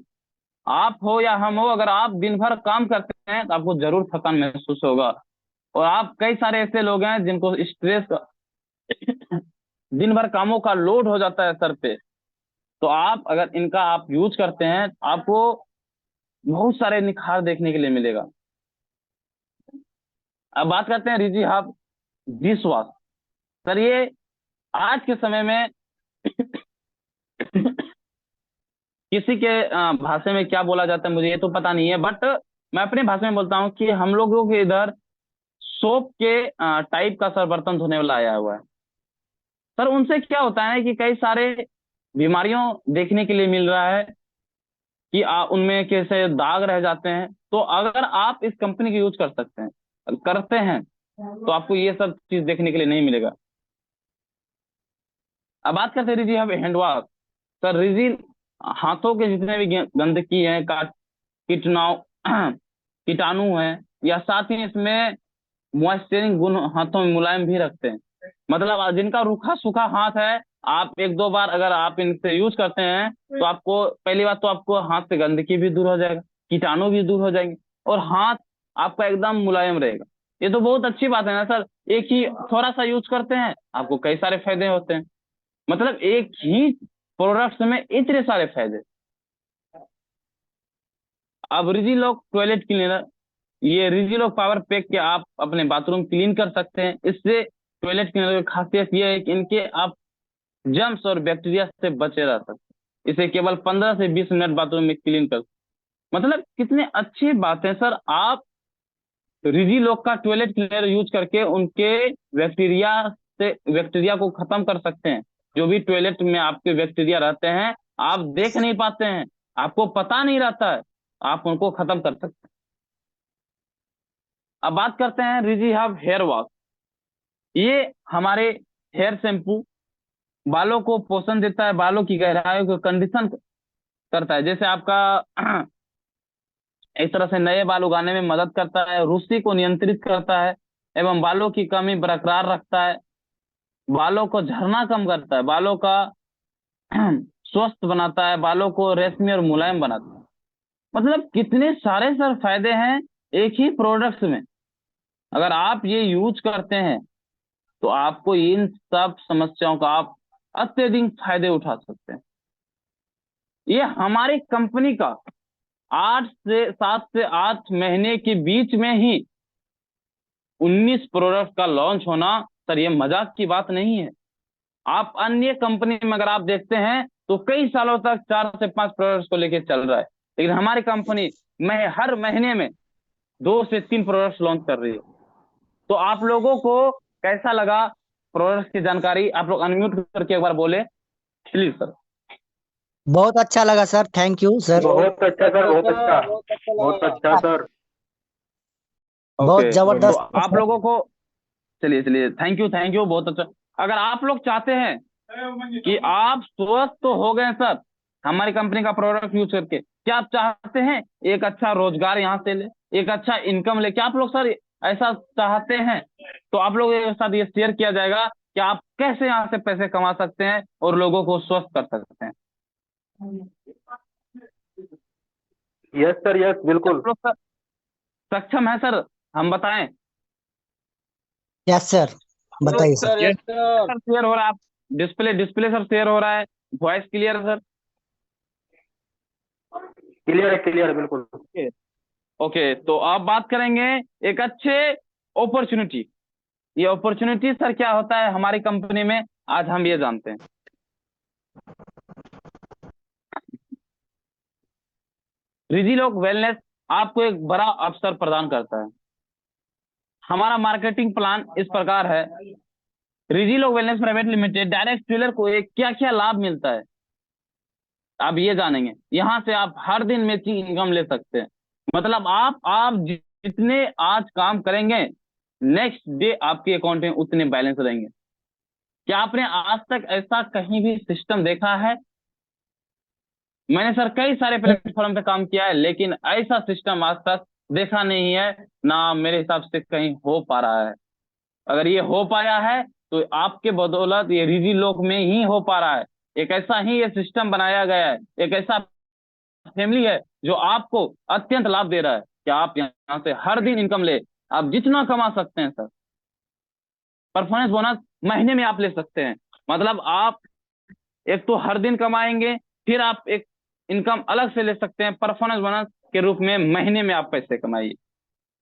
आप हो या हम हो, अगर आप दिन भर काम करते हैं तो आपको जरूर थकान महसूस होगा। और आप कई सारे ऐसे लोग हैं जिनको स्ट्रेस का दिन भर कामों का लोड हो जाता है सर पे, तो आप अगर इनका आप यूज करते हैं तो आपको बहुत सारे निखार देखने के लिए मिलेगा। अब बात करते हैं Riji hub dish wash. Sir ये आज के समय में किसी के भाषा में क्या बोला जाता है मुझे ये तो पता नहीं है, बट मैं अपने भाषा में बोलता हूँ कि हम लोगों के इधर सोप के टाइप का सर बर्तन धोने वाला आया हुआ है। सर उनसे क्या होता है कि कई सारे बीमारियों देखने के लिए मिल रहा है कि उनमें कैसे दाग रह जाते हैं। तो अगर आप इस कंपनी की यूज कर सकते हैं, करते हैं, तो आपको ये सब चीज देखने के लिए नहीं मिलेगा। अब बात करते हैं रिजी हम हैंड वॉश। सर रिजी हाथों के जितने भी गंदगी है, कीटनाऊ कीटाणु है, या साथ ही इसमें मॉइस्चरिंग गुण हाथों में मुलायम भी रखते हैं। मतलब जिनका रूखा सूखा हाथ है, आप 1-2 बार अगर आप इनसे यूज करते हैं तो आपको पहली बात तो आपको हाथ से गंदगी भी दूर हो जाएगा, कीटाणु भी दूर हो जाएंगे, और हाथ आपका एकदम मुलायम रहेगा। ये तो बहुत अच्छी बात है ना सर, एक ही थोड़ा सा यूज करते हैं आपको कई सारे फायदे होते हैं। मतलब एक ही प्रोडक्ट में इतने सारे फायदे। अब रिजीलॉक टॉयलेट क्लीनर, ये रिजीलॉक पावर पैक के आप अपने बाथरूम क्लीन कर सकते हैं। इससे टॉयलेट क्लीनर की खासियत यह है कि इनके आप जर्म्स और बैक्टीरिया से बचे रह सकते हैं। इसे केवल 15 से 20 मिनट बाथरूम में क्लीन कर, मतलब कितने अच्छी बात है सर। आप रिजीलॉक का टॉयलेट क्लीनर यूज करके उनके बैक्टीरिया को खत्म कर सकते हैं। जो भी टॉयलेट में आपके बैक्टीरिया रहते हैं, आप देख नहीं पाते हैं, आपको पता नहीं रहता है, आप उनको खत्म कर सकते हैं। अब बात करते हैं रिजी हब हेयर वॉश। ये हमारे हेयर शैम्पू बालों को पोषण देता है, बालों की गहराई को कंडीशन करता है, जैसे आपका एक तरह से नए बाल उगाने में मदद करता है, रूसी को नियंत्रित करता है, एवं बालों की कमी बरकरार रखता है, बालों को झड़ना कम करता है, बालों का स्वस्थ बनाता है, बालों को रेशमी और मुलायम बनाता है। मतलब कितने सारे सर फायदे हैं एक ही प्रोडक्ट्स में। अगर आप ये यूज करते हैं तो आपको इन सब समस्याओं का आप अत्यधिक फायदे उठा सकते हैं। ये हमारी कंपनी का 7 से 8 महीने के बीच में ही 19 प्रोडक्ट का लॉन्च होना, सर ये मजाक की बात नहीं है। आप अन्य कंपनी में अगर आप देखते हैं तो कई सालों तक 4 से 5 प्रोडक्ट्स को लेकर चल रहा है, लेकिन हमारी कंपनी में हर महीने में 2 से 3 प्रोडक्ट्स लॉन्च कर रही है। तो आप लोगों को कैसा लगा प्रोडक्ट्स की जानकारी? आप लोग अनम्यूट करके एक बार बोले प्लीज सर। बहुत अच्छा लगा सर, थैंक यू सर। बहुत अच्छा सर, बहुत अच्छा, बहुत अच्छा बहुत लगा। अच्छा सर। बहुत ओके, तो जबरदस्त था आप सर। लोगों को चलिए चलिए, थैंक यू, बहुत अच्छा। अगर आप लोग चाहते हैं कि आप स्वस्थ तो हो गए सर हमारी कंपनी का प्रोडक्ट यूज करके, क्या आप चाहते हैं एक अच्छा रोजगार यहाँ से ले, एक अच्छा इनकम ले? क्या आप लोग सर ऐसा चाहते हैं? तो आप लोगों के साथ ये शेयर किया जाएगा कि आप कैसे यहाँ से पैसे कमा सकते हैं और लोगों को स्वस्थ कर सकते हैं। यस सर, यस, बिल्कुल। आप लोग सर सक्षम है सर? हम बताएं? यस सर, बताइए sir. Sir, yes sir. Sir share हो रहा है, आप डिस्प्ले डिस्प्ले सर शेयर हो रहा है, वॉइस क्लियर है सर? क्लियर है बिल्कुल। ओके ओके, तो आप बात करेंगे एक अच्छे अपॉर्चुनिटी। ये अपॉर्चुनिटी सर क्या होता है हमारी कंपनी में, आज हम ये जानते हैं। रिजीलॉक वेलनेस आपको एक बड़ा अवसर प्रदान करता है। हमारा मार्केटिंग प्लान इस प्रकार है। रिजीलॉक wellness private limited direct seller को एक क्या क्या लाभ मिलता है आप ये जानेंगे। यहाँ से आप हर दिन में की इनकम ले सकते हैं। मतलब आप जितने आज काम करेंगे नेक्स्ट डे आपके अकाउंट में उतने बैलेंस रहेंगे। क्या आपने आज तक ऐसा कहीं भी सिस्टम देखा है? मैंने सर कई सारे प्लेटफॉर्म पे काम किया है, लेकिन ऐसा सिस्टम आज तक देखा नहीं है, ना मेरे हिसाब से कहीं हो पा रहा है। अगर ये हो पाया है तो आपके बदौलत ये रिजी लोक में ही हो पा रहा है। एक ऐसा ही ये सिस्टम बनाया गया है, एक ऐसा फैमिली है जो आपको अत्यंत लाभ दे रहा है कि आप यहाँ से हर दिन इनकम ले, आप जितना कमा सकते हैं सर। परफॉर्मेंस बोनस महीने में आप ले सकते हैं। मतलब आप एक तो हर दिन कमाएंगे, फिर आप एक इनकम अलग से ले सकते हैं परफॉर्मेंस बोनस के रूप में, महीने में आप पैसे कमाइए।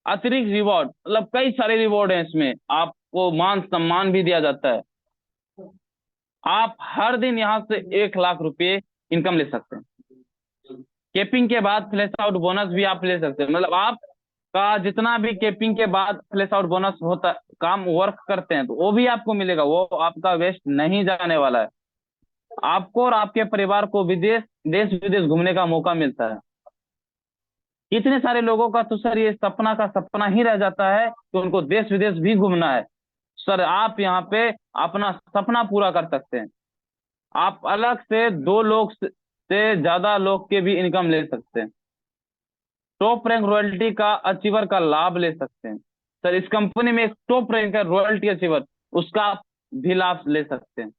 अतिरिक्त रिवॉर्ड, मतलब कई सारे रिवॉर्ड हैं इसमें, आपको मान सम्मान भी दिया जाता है। आप हर दिन यहाँ से 1 लाख रुपए इनकम ले सकते हैं। केपिंग के बाद फ्लैश आउट बोनस भी आप ले सकते हैं। मतलब आपका जितना भी केपिंग के बाद फ्लैश आउट बोनस होता काम वर्क करते हैं तो वो भी आपको मिलेगा, वो आपका वेस्ट नहीं जाने वाला है। आपको और आपके परिवार को देश विदेश घूमने का मौका मिलता है। कितने सारे लोगों का तो सर ये सपना का सपना ही रह जाता है कि उनको देश विदेश भी घूमना है। सर आप यहाँ पे अपना सपना पूरा कर सकते हैं। आप अलग से 2 लोग से ज्यादा लोग के भी इनकम ले सकते हैं। टॉप रैंक रॉयल्टी का अचीवर का लाभ ले सकते हैं। सर इस कंपनी में एक टॉप रैंक का रॉयल्टी अचीवर, उसका आप भी लाभ ले सकते हैं।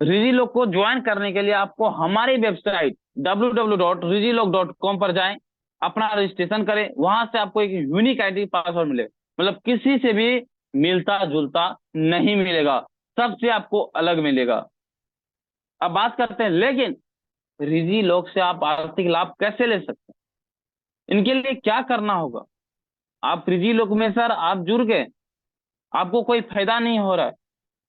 रिजीलॉक को ज्वाइन करने के लिए आपको हमारी वेबसाइट www.rizilog.com पर जाएं, अपना रजिस्ट्रेशन करें। वहां से आपको एक यूनिक आईडी पासवर्ड मिलेगा, मतलब किसी से भी मिलता जुलता नहीं मिलेगा, सबसे आपको अलग मिलेगा। अब बात करते हैं लेकिन रिजीलॉक से आप आर्थिक लाभ कैसे ले सकते हैं, इनके लिए क्या करना होगा? आप रिजीलॉक में सर आप जुड़ गए, आपको कोई फायदा नहीं हो रहा है,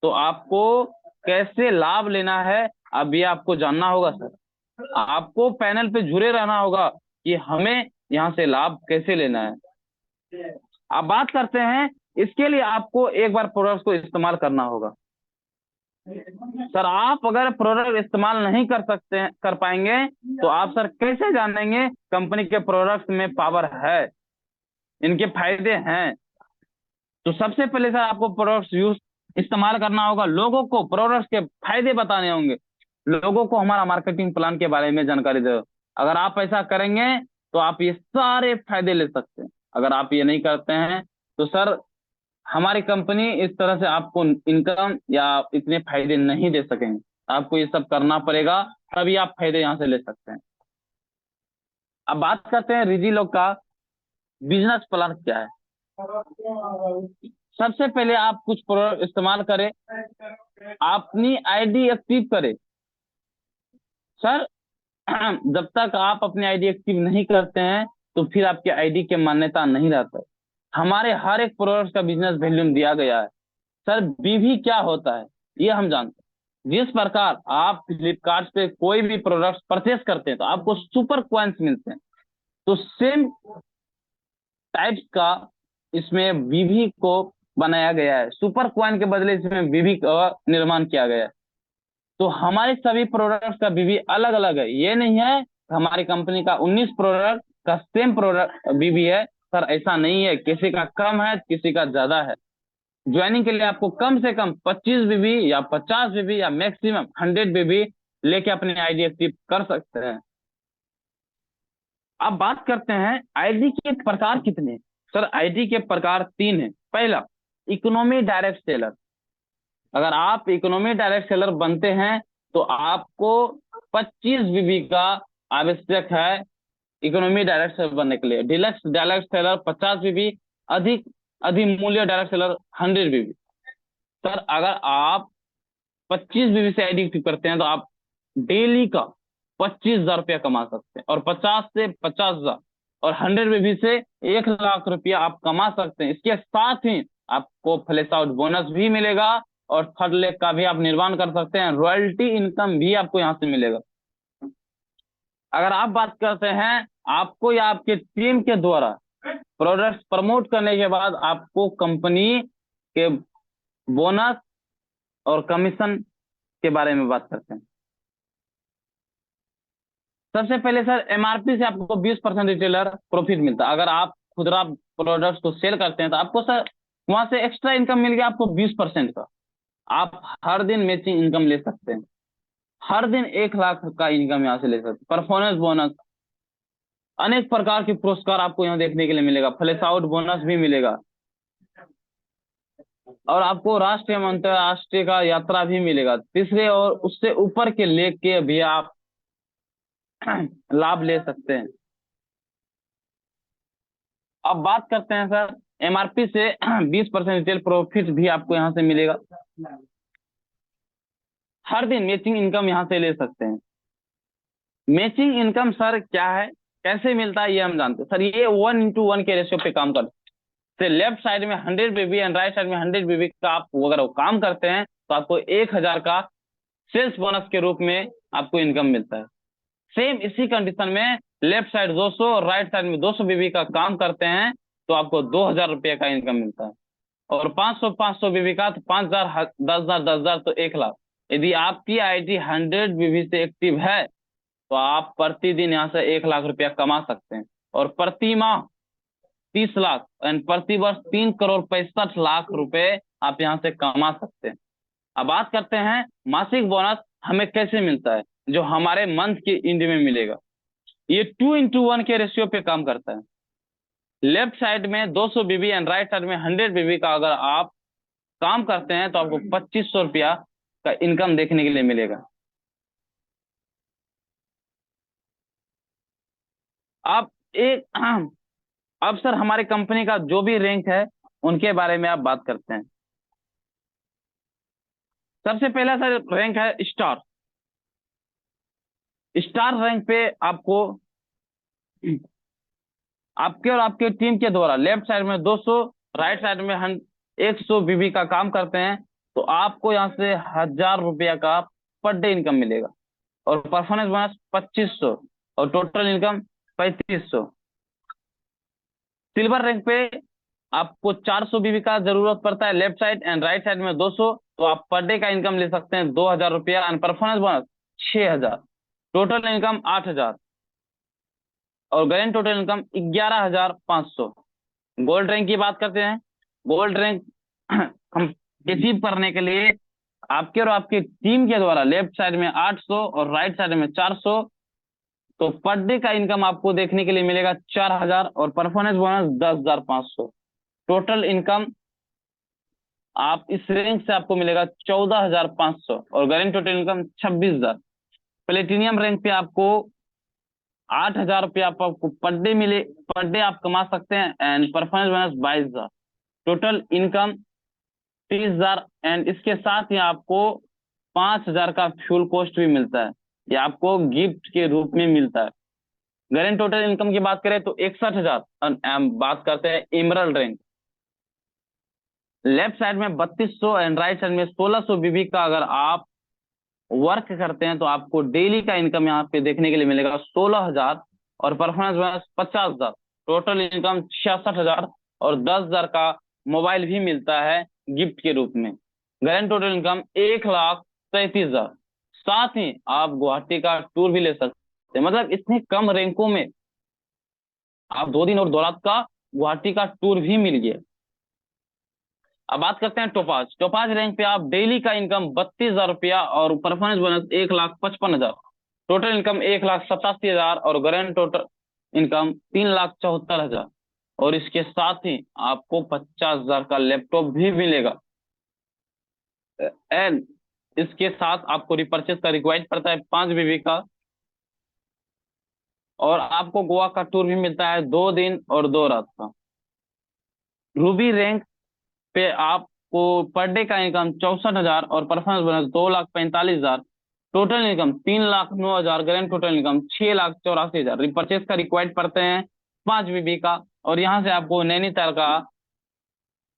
तो आपको कैसे लाभ लेना है अब ये आपको जानना होगा सर। आपको पैनल पे जुड़े रहना होगा कि हमें यहाँ से लाभ कैसे लेना है। अब बात करते हैं, इसके लिए आपको एक बार प्रोडक्ट को इस्तेमाल करना होगा। सर आप अगर प्रोडक्ट इस्तेमाल नहीं कर सकते हैं, कर पाएंगे, तो आप सर कैसे जानेंगे कंपनी के प्रोडक्ट में पावर है, इनके फायदे हैं? तो सबसे पहले सर आपको प्रोडक्ट्स यूज इस्तेमाल करना होगा, लोगों को प्रोडक्ट्स के फायदे बताने होंगे, लोगों को हमारा मार्केटिंग प्लान के बारे में जानकारी दे। अगर आप ऐसा करेंगे तो आप ये सारे फायदे ले सकते हैं। अगर आप ये नहीं करते हैं तो सर हमारी कंपनी इस तरह से आपको इनकम या इतने फायदे नहीं दे सकेंगे। आपको ये सब करना पड़ेगा, तभी आप फायदे यहाँ से ले सकते हैं। अब बात करते हैं रिजी लोग का बिजनेस प्लान क्या है। सबसे पहले आप कुछ प्रोडक्ट इस्तेमाल करें, अपनी आईडी एक्टिव करें। सर जब तक आप अपनी आईडी एक्टिव नहीं करते हैं तो फिर आपके आईडी के मान्यता नहीं रहता है। हमारे हर एक प्रोडक्ट का बिजनेस वैल्यूम दिया गया है। सर बीवी क्या होता है ये हम जानते हैं। जिस प्रकार आप फ्लिपकार्ट पे कोई भी प्रोडक्ट परचेस करते हैं तो आपको सुपर कॉइन्स मिलते हैं, तो सेम टाइप्स का इसमें बीवी को बनाया गया है। सुपर कॉइन के बदले इसमें बीवी का निर्माण किया गया है। तो हमारे सभी प्रोडक्ट्स का बीवी अलग अलग है। ये नहीं है हमारी कंपनी का 19 प्रोडक्ट का सेम प्रोडक्ट बीवी है। सर ऐसा नहीं है, किसी का कम है किसी का ज्यादा है। ज्वाइनिंग के लिए आपको कम से कम 25 बीबी या 50 बीबी या मैक्सिमम 100 बीबी लेके अपनी आईडी एक्टिव कर सकते हैं। अब बात करते हैं आईडी के प्रकार कितने हैं। सर आईडी के प्रकार 3 हैं। पहला, इकोनॉमी डायरेक्ट सेलर। अगर आप इकोनॉमी डायरेक्ट सेलर बनते हैं तो आपको 25 बीबी का आवश्यक है इकोनॉमी डायरेक्ट सेलर बनने के लिए। डिलक्स डायरेक्ट सेलर 50 बीबी, अधिक अधिमूल्य डायरेक्ट सेलर 100 बीबी। सर अगर आप 25 बीबी से आईडी एक्टिव करते हैं तो आप डेली का 25,000 रुपया कमा सकते हैं, और 50 से 50,000 और 100 बीबी से 1,00,000 रुपया आप कमा सकते हैं। इसके साथ ही आपको फ्लैश आउट बोनस भी मिलेगा और 3rd लेग का भी आप निर्माण कर सकते हैं। रॉयल्टी इनकम भी आपको यहाँ से मिलेगा। अगर आप बात करते हैं आपको या आपके टीम के द्वारा प्रोडक्ट्स प्रमोट करने के बाद आपको कंपनी के बोनस और कमीशन के बारे में बात करते हैं। सबसे पहले सर एमआरपी से आपको 20% रिटेलर प्रॉफिट मिलता है। अगर आप खुदरा प्रोडक्ट्स को सेल करते हैं तो आपको सर वहां से एक्स्ट्रा इनकम मिल गया आपको 20% का। आप हर दिन मैचिंग इनकम ले सकते हैं, हर दिन 1,00,000 का इनकम यहाँ से ले सकते हैं। परफॉर्मेंस बोनस, अनेक प्रकार के पुरस्कार आपको यहाँ देखने के लिए मिलेगा। फ्लैश आउट बोनस भी मिलेगा और आपको राष्ट्रीय एवं अंतरराष्ट्रीय का यात्रा भी मिलेगा। तीसरे और उससे ऊपर के लेख के भी आप लाभ ले सकते हैं। अब बात करते हैं सर एमआरपी से 20% रिटेल प्रॉफिट भी आपको यहाँ से मिलेगा। हर दिन मैचिंग इनकम यहाँ से ले सकते हैं। मैचिंग इनकम सर क्या है, कैसे मिलता है ये हम जानते हैं। सर ये 1:1 के रेशियो पे काम करता है। लेफ्ट साइड में 100 बीबी एंड राइट साइड में 100 बीबी का आप अगर वो काम करते हैं तो आपको 1,000 का सेल्स बोनस के रूप में आपको इनकम मिलता है। सेम इसी कंडीशन में लेफ्ट साइड 200 और राइट साइड में 200 बीबी का काम करते हैं तो आपको 2,000 रुपये का इनकम मिलता है। और 500 बीबी का तो 5,000, 10,000, 10,000 तो 1,00,000। यदि आपकी आईडी 100 बीबी से एक्टिव है तो आप प्रतिदिन यहाँ से 1,00,000 रुपया कमा सकते हैं, और प्रति माह 30 लाख एंड प्रति वर्ष 3,65,00,000 रुपए आप यहाँ से कमा सकते हैं। अब बात करते हैं मासिक बोनस हमें कैसे मिलता है, जो हमारे मंथ के एंड में मिलेगा। ये 2:1 के रेशियो पे काम करता है। लेफ्ट साइड में 200 बीबी एंड राइट साइड में 100 बीबी का अगर आप काम करते हैं तो आपको 2,500 रुपया का इनकम देखने के लिए मिलेगा। आप एक अब सर हमारी कंपनी का जो भी रैंक है उनके बारे में आप बात करते हैं। सबसे पहला सर रैंक है स्टार। स्टार रैंक पे आपको आपके और आपके टीम के द्वारा लेफ्ट साइड में 200 राइट साइड में 100 बीबी का काम करते हैं तो आपको यहाँ से 1,000 रुपया का पर डे इनकम मिलेगा, और परफॉर्मेंस बोनस 2,500 और टोटल इनकम 3,500। सिल्वर रैंक पे आपको 400 बीबी का जरूरत पड़ता है left side and right side में 200, तो आप पर डे का इनकम ले सकते हैं 2,000 रुपया and performance bonus 6,000, total income 8,000 और grand total income 11,500। Gold rank की बात करते हैं। गोल्ड रैंक हम अचीव करने के लिए आपके और आपके टीम के द्वारा लेफ्ट साइड में 800 और राइट साइड में 400, तो पर डे का इनकम आपको देखने के लिए मिलेगा 4,000 और परफॉर्मेंस बोनस 10,500, टोटल इनकम आप इस रेंज से आपको मिलेगा 14,500 और current total income 26,000। Platinum rank पे आपको 8,000 रुपया आपको पर डे मिले, पर डे आप कमा सकते हैं and performance bonus 22,000, total income 30,000 and इसके साथ ही आपको 5,000 का फ्यूल कॉस्ट भी मिलता है, ये आपको गिफ्ट के रूप में मिलता है। ग्रैंड टोटल इनकम की बात करें तो 61,000। बात करते हैं इमरल्ड रैंक, लेफ्ट साइड में 3200 एंड राइट साइड में 1600 बीबी का अगर आप वर्क करते हैं तो आपको डेली का इनकम यहाँ पे देखने के लिए मिलेगा 16,000 और परफॉर्मेंस बोनस 50,000, टोटल इनकम 66,000 और 10,000 का मोबाइल भी मिलता है गिफ्ट के रूप में। Grand total income 1,33,000। साथ ही आप गुवाहाटी का टूर भी ले सकते हैं, मतलब इतने कम रैंकों में आप 2 दिन और 2 रात का गुवाहाटी का टूर भी मिल गया। अब बात करते हैं टोपाज। टोपाज रैंक पे आप डेली का इनकम 32,000 रुपया और परफॉर्मेंस बोनस 1,55,000, टोटल इनकम 1,87,000 और ग्रैंड टोटल इनकम 3,74,000 और इसके साथ ही आपको 50,000 का लैपटॉप भी मिलेगा एंड इसके साथ आपको रिपर्चेस का रिक्वायर्ड पड़ता है 5 बीबी का और आपको गोवा का टूर भी मिलता है 2 दिन और 2 रात का। रूबी रैंक पे आपको पर डे का इनकम 64,000 और performance bonus 2,45,000, total income 3,09,000, grand total income 6,84,000। Repurchase का रिक्वायर्ड पड़ते हैं 5 बीबी का और यहाँ से आपको नैनीताल का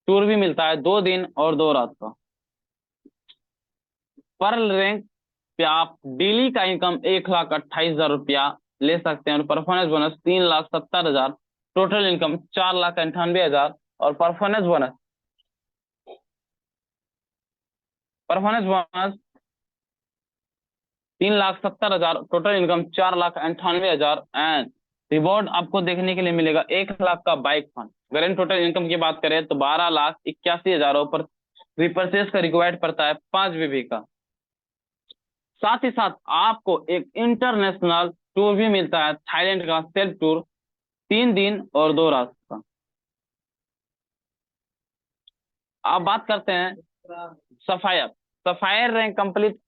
टूर भी मिलता है 2 दिन और 2 रात का। पर्ल रैंक पे आप डेली का इनकम 1,28,000 रुपया ले सकते हैं और परफॉर्मेंस बोनस 3,70,000, टोटल इनकम 4,98,000 और performance bonus 3,70,000, total income 4,98,000 and reward आपको देखने के लिए मिलेगा 1,00,000 का bike fund. Grand total income की बात करें तो 12,81,000 पर रिपर्चेस का रिक्वायर्ड पड़ता है 5 बीबी का। साथ ही साथ आपको एक इंटरनेशनल टूर भी मिलता है थाईलैंड का सेल्फ टूर 3 दिन और 2 रात का। आप बात करते हैं सफायर। सफायर रैंक कंप्लीट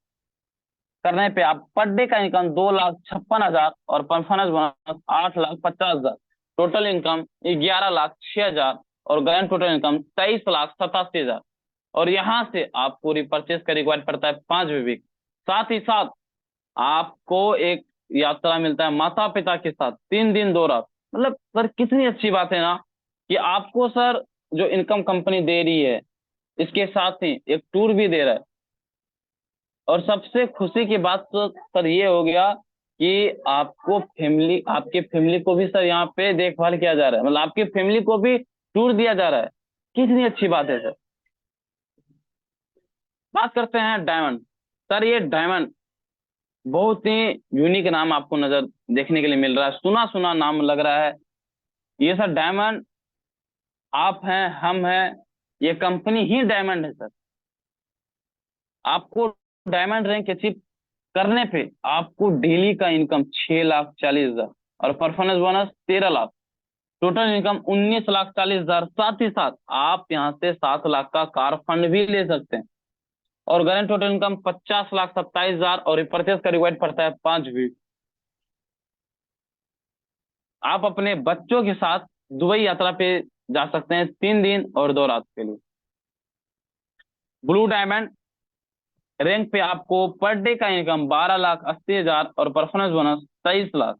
करने पे आप पर डे का इनकम 2,56,000 और परफॉर्मेंस बोनस 8,50,000, टोटल इनकम 11,06,000 और ग्रैंड टोटल इनकम 23,87,000 और यहाँ से आपको रिपर्चेस का रिक्वायर्ड पड़ता है 5 बीबी। साथ ही साथ आपको एक यात्रा मिलता है माता पिता के साथ 3 दिन 2 रात। मतलब सर कितनी अच्छी बात है ना कि आपको सर जो इनकम कंपनी दे रही है इसके साथ ही एक टूर भी दे रहा है और सबसे खुशी की बात तो सर ये हो गया कि आपके फैमिली को भी सर यहाँ पे देखभाल किया जा रहा है, मतलब आपकी फैमिली को भी टूर दिया जा रहा है। कितनी अच्छी बात है सर। बात करते हैं डायमंड। सर ये डायमंड बहुत ही यूनिक नाम आपको नजर देखने के लिए मिल रहा है, सुना सुना नाम लग रहा है। ये सर डायमंड आप हैं, हम हैं, ये कंपनी ही डायमंड है सर। आपको डायमंड रैंक अचीव करने पे आपको डेली का इनकम 6,40,000 और परफॉर्मेंस बोनस 13,00,000, टोटल इनकम 19,40,000। साथ ही साथ आप यहाँ से 7,00,000 का कार फंड भी ले सकते हैं और ग्रैंड टोटल इनकम 50,27,000 और परचेस का रिक्वायर्ड पड़ता है 5 भी। आप अपने बच्चों के साथ दुबई यात्रा पे जा सकते हैं 3 दिन और 2 रात के लिए। ब्लू डायमंड रैंक पे आपको पर डे का इनकम 12,80,000 और performance bonus 23,00,000,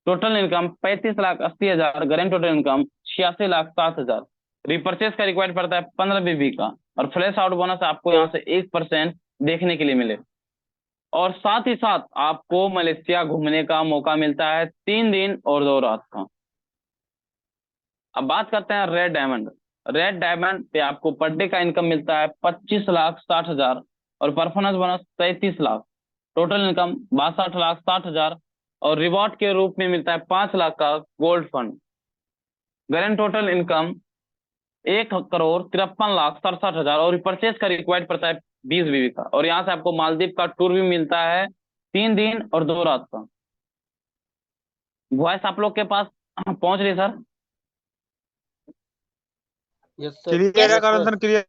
total income 35,80,000, grand total income 86,07,000। Repurchase का रिक्वायर्ड पड़ता है 15 बीबी का और फ्लैश आउट बोनस आपको यहाँ से 1% देखने के लिए मिले और साथ ही साथ आपको मलेशिया घूमने का मौका मिलता है 3 दिन और 2 रात का। अब बात करते हैं रेड डायमंड। रेड डायमंड पे आपको पर डे का इनकम मिलता है 25,60,000 और परफॉर्मेंस बोनस 33,00,000, टोटल इनकम 62,60,000 और रिवॉर्ड के रूप में मिलता है 5,00,000 का gold fund. Grand total income 1,53,67,000 और परचेज का रिक्वायर्ड पड़ता है 20 बीबी का और यहाँ से आपको मालदीव का टूर भी मिलता है 3 दिन और 2 रात का। वॉइस आप लोग के पास पहुंच रही सर? Yes sir. क्लियर है Karan sir, clear.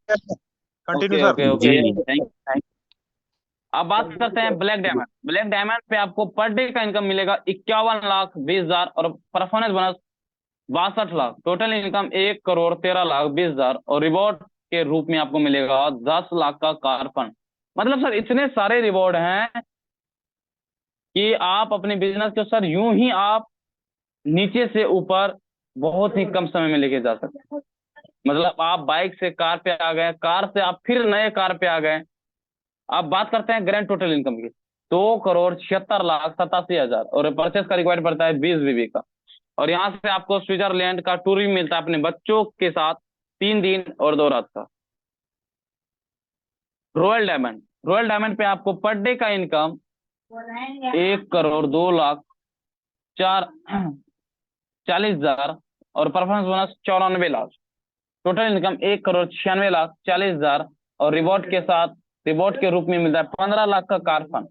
Continue okay sir. Okay okay, जी थैंक। अब बात करते हैं ब्लैक डायमंड। ब्लैक डायमंड पे आपको पर डे का इनकम मिलेगा 51,20,000 और performance bonus 62 lakh. Total income 1,13,20,000 और रिवॉर्ड के रूप में आपको मिलेगा 10 लाख का कार फंड। मतलब सर इतने सारे रिवॉर्ड हैं कि आप अपने बिजनेस को सर यूं ही आप नीचे से ऊपर बहुत ही कम समय में लेके जा सकते हैं। मतलब आप बाइक से कार पे आ गए, कार से आप फिर नए कार पे आ गए। अब बात करते हैं ग्रैंड टोटल इनकम की। 2,76,87,000 और परचेस का रिक्वायर्ड पड़ता है 20 बीबी का। और यहाँ से आपको स्विट्जरलैंड का टूर भी मिलता है अपने बच्चों के साथ 3 दिन और 2 रात का। रॉयल डायमंड, रॉयल डायमंड पे आपको पर डे का इनकम 1,02,40,000 और performance bonus 94 lakh. Total income 1,96,40,000 और रिवॉर्ड के रूप में मिलता है 15 लाख का car fund.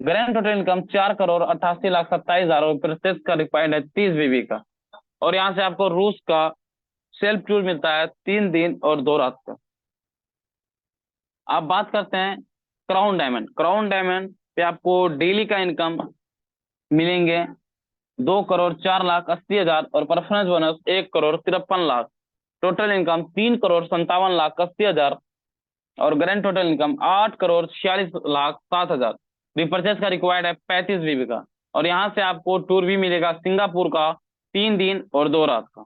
Grand total income 4,88,27,000 और प्रत्येक का रिक्वायर्ड है 30 बीबी का। और यहाँ से आपको रूस का सेल्फ टूर मिलता है 3 दिन और 2 रात का। अब बात करते हैं क्राउन डायमंड। क्राउन डायमंड पे आपको डेली का इनकम मिलेंगे 2,04,80,000 और परफॉर्मेंस बोनस 1,53,00,000। टोटल इनकम 3,57,80,000 और ग्रैंड टोटल इनकम 8,46,07,000। रिपर्चेस का रिक्वायर्ड है 35 बीबी का। और यहाँ से आपको टूर भी मिलेगा सिंगापुर का 3 दिन और 2 रात का।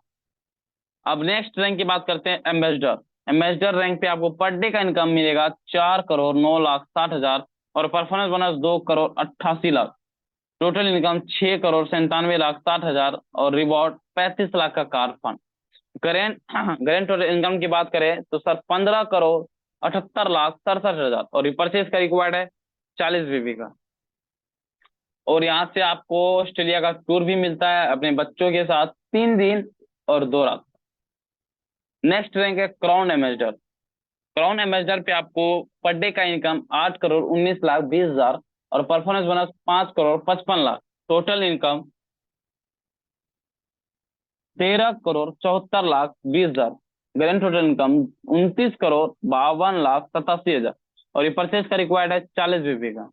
अब नेक्स्ट रैंक की बात करते हैं एम्बेसडर। एम्बेसडर रैंक पे आपको पर डे का इनकम मिलेगा 4,09,60,000 और परफॉर्मेंस बोनस 2,88,00,000। टोटल इनकम 6,97,60,000 और रिवॉर्ड 35 लाख का car fund. Grand total income की बात करें तो सर 15,78,67,000 और रिपर्चेस का रिक्वायर्ड है 40 बीबी का। और यहाँ से आपको ऑस्ट्रेलिया का टूर भी मिलता है अपने बच्चों के साथ 3 दिन और 2 रात। नेक्स्ट रैंक है क्राउन एम्बेसडर। क्राउन एम्बेसडर पे आपको पर डे का इनकम 8,19,20,000 और performance bonus 5,55,00,000। Total income 13,74,20,000। Grand total income 29,52,87,000 और ये परचेस का रिक्वायर्ड है 40 बीबी का।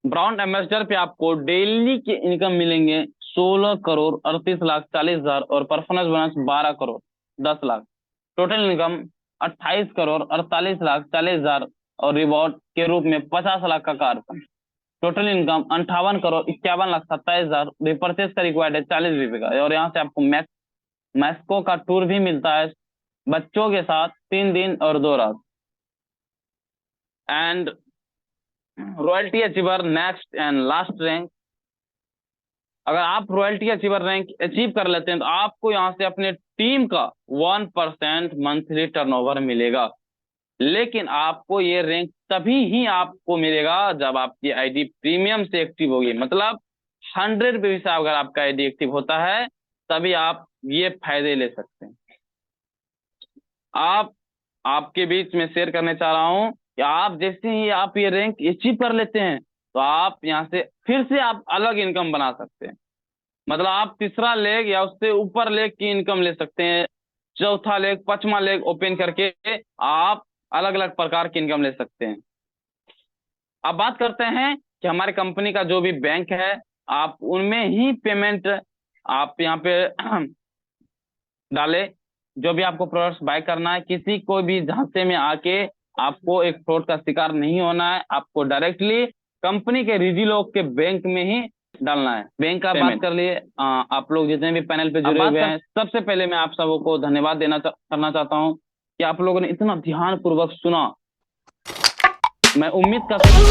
ब्राउन एम्बेसडर पे आपको डेली के इनकम मिलेंगे 16,38,40,000 और परफॉर्मेंस बोनस 12,10,00,000। टोटल इनकम 28,48,40,000 और रिवॉर्ड के रूप में 50 लाख का car fund. Total income 58,51,27,000। Repurchase का रिक्वायर्ड है 40 बीबी का। और यहाँ से आपको मैक्सिको का टूर भी मिलता है बच्चों के साथ 3 दिन और 2 रात। And royalty achiever next and last rank. अगर आप रॉयल्टी अचीवर रैंक अचीव कर लेते हैं तो आपको यहाँ से अपने टीम का 1% मंथली टर्नओवर मिलेगा। लेकिन आपको ये रैंक तभी ही आपको मिलेगा जब आपकी आईडी प्रीमियम से एक्टिव होगी। मतलब 100 बीबी से अगर आपका आईडी एक्टिव होता है तभी आप ये फायदे ले सकते हैं। आपके बीच में शेयर करने चाह रहा हूं कि आप जैसे ही आप ये रैंक अचीव कर लेते हैं तो आप यहाँ से फिर से आप अलग इनकम बना सकते हैं। मतलब आप तीसरा लेग या उससे ऊपर लेग की इनकम ले सकते हैं। चौथा लेग, पांचवा लेग ओपन करके आप अलग अलग प्रकार की इनकम ले सकते हैं। अब बात करते हैं कि हमारे कंपनी का जो भी बैंक है आप उनमें ही पेमेंट आप यहाँ पे डाले। जो भी आपको प्रोडक्ट्स बाय करना है, किसी को भी झांसे में आके आपको एक फ्रॉड का शिकार नहीं होना है। आपको डायरेक्टली कंपनी के रिजी लोग के बैंक में ही डालना है। बैंक का बात कर लिए आप लोग जितने भी पैनल पे जुड़े हुए हैं, सबसे पहले मैं आप सबको धन्यवाद करना चाहता हूं कि आप लोगों ने इतना ध्यान पूर्वक सुना। मैं उम्मीद करता हूं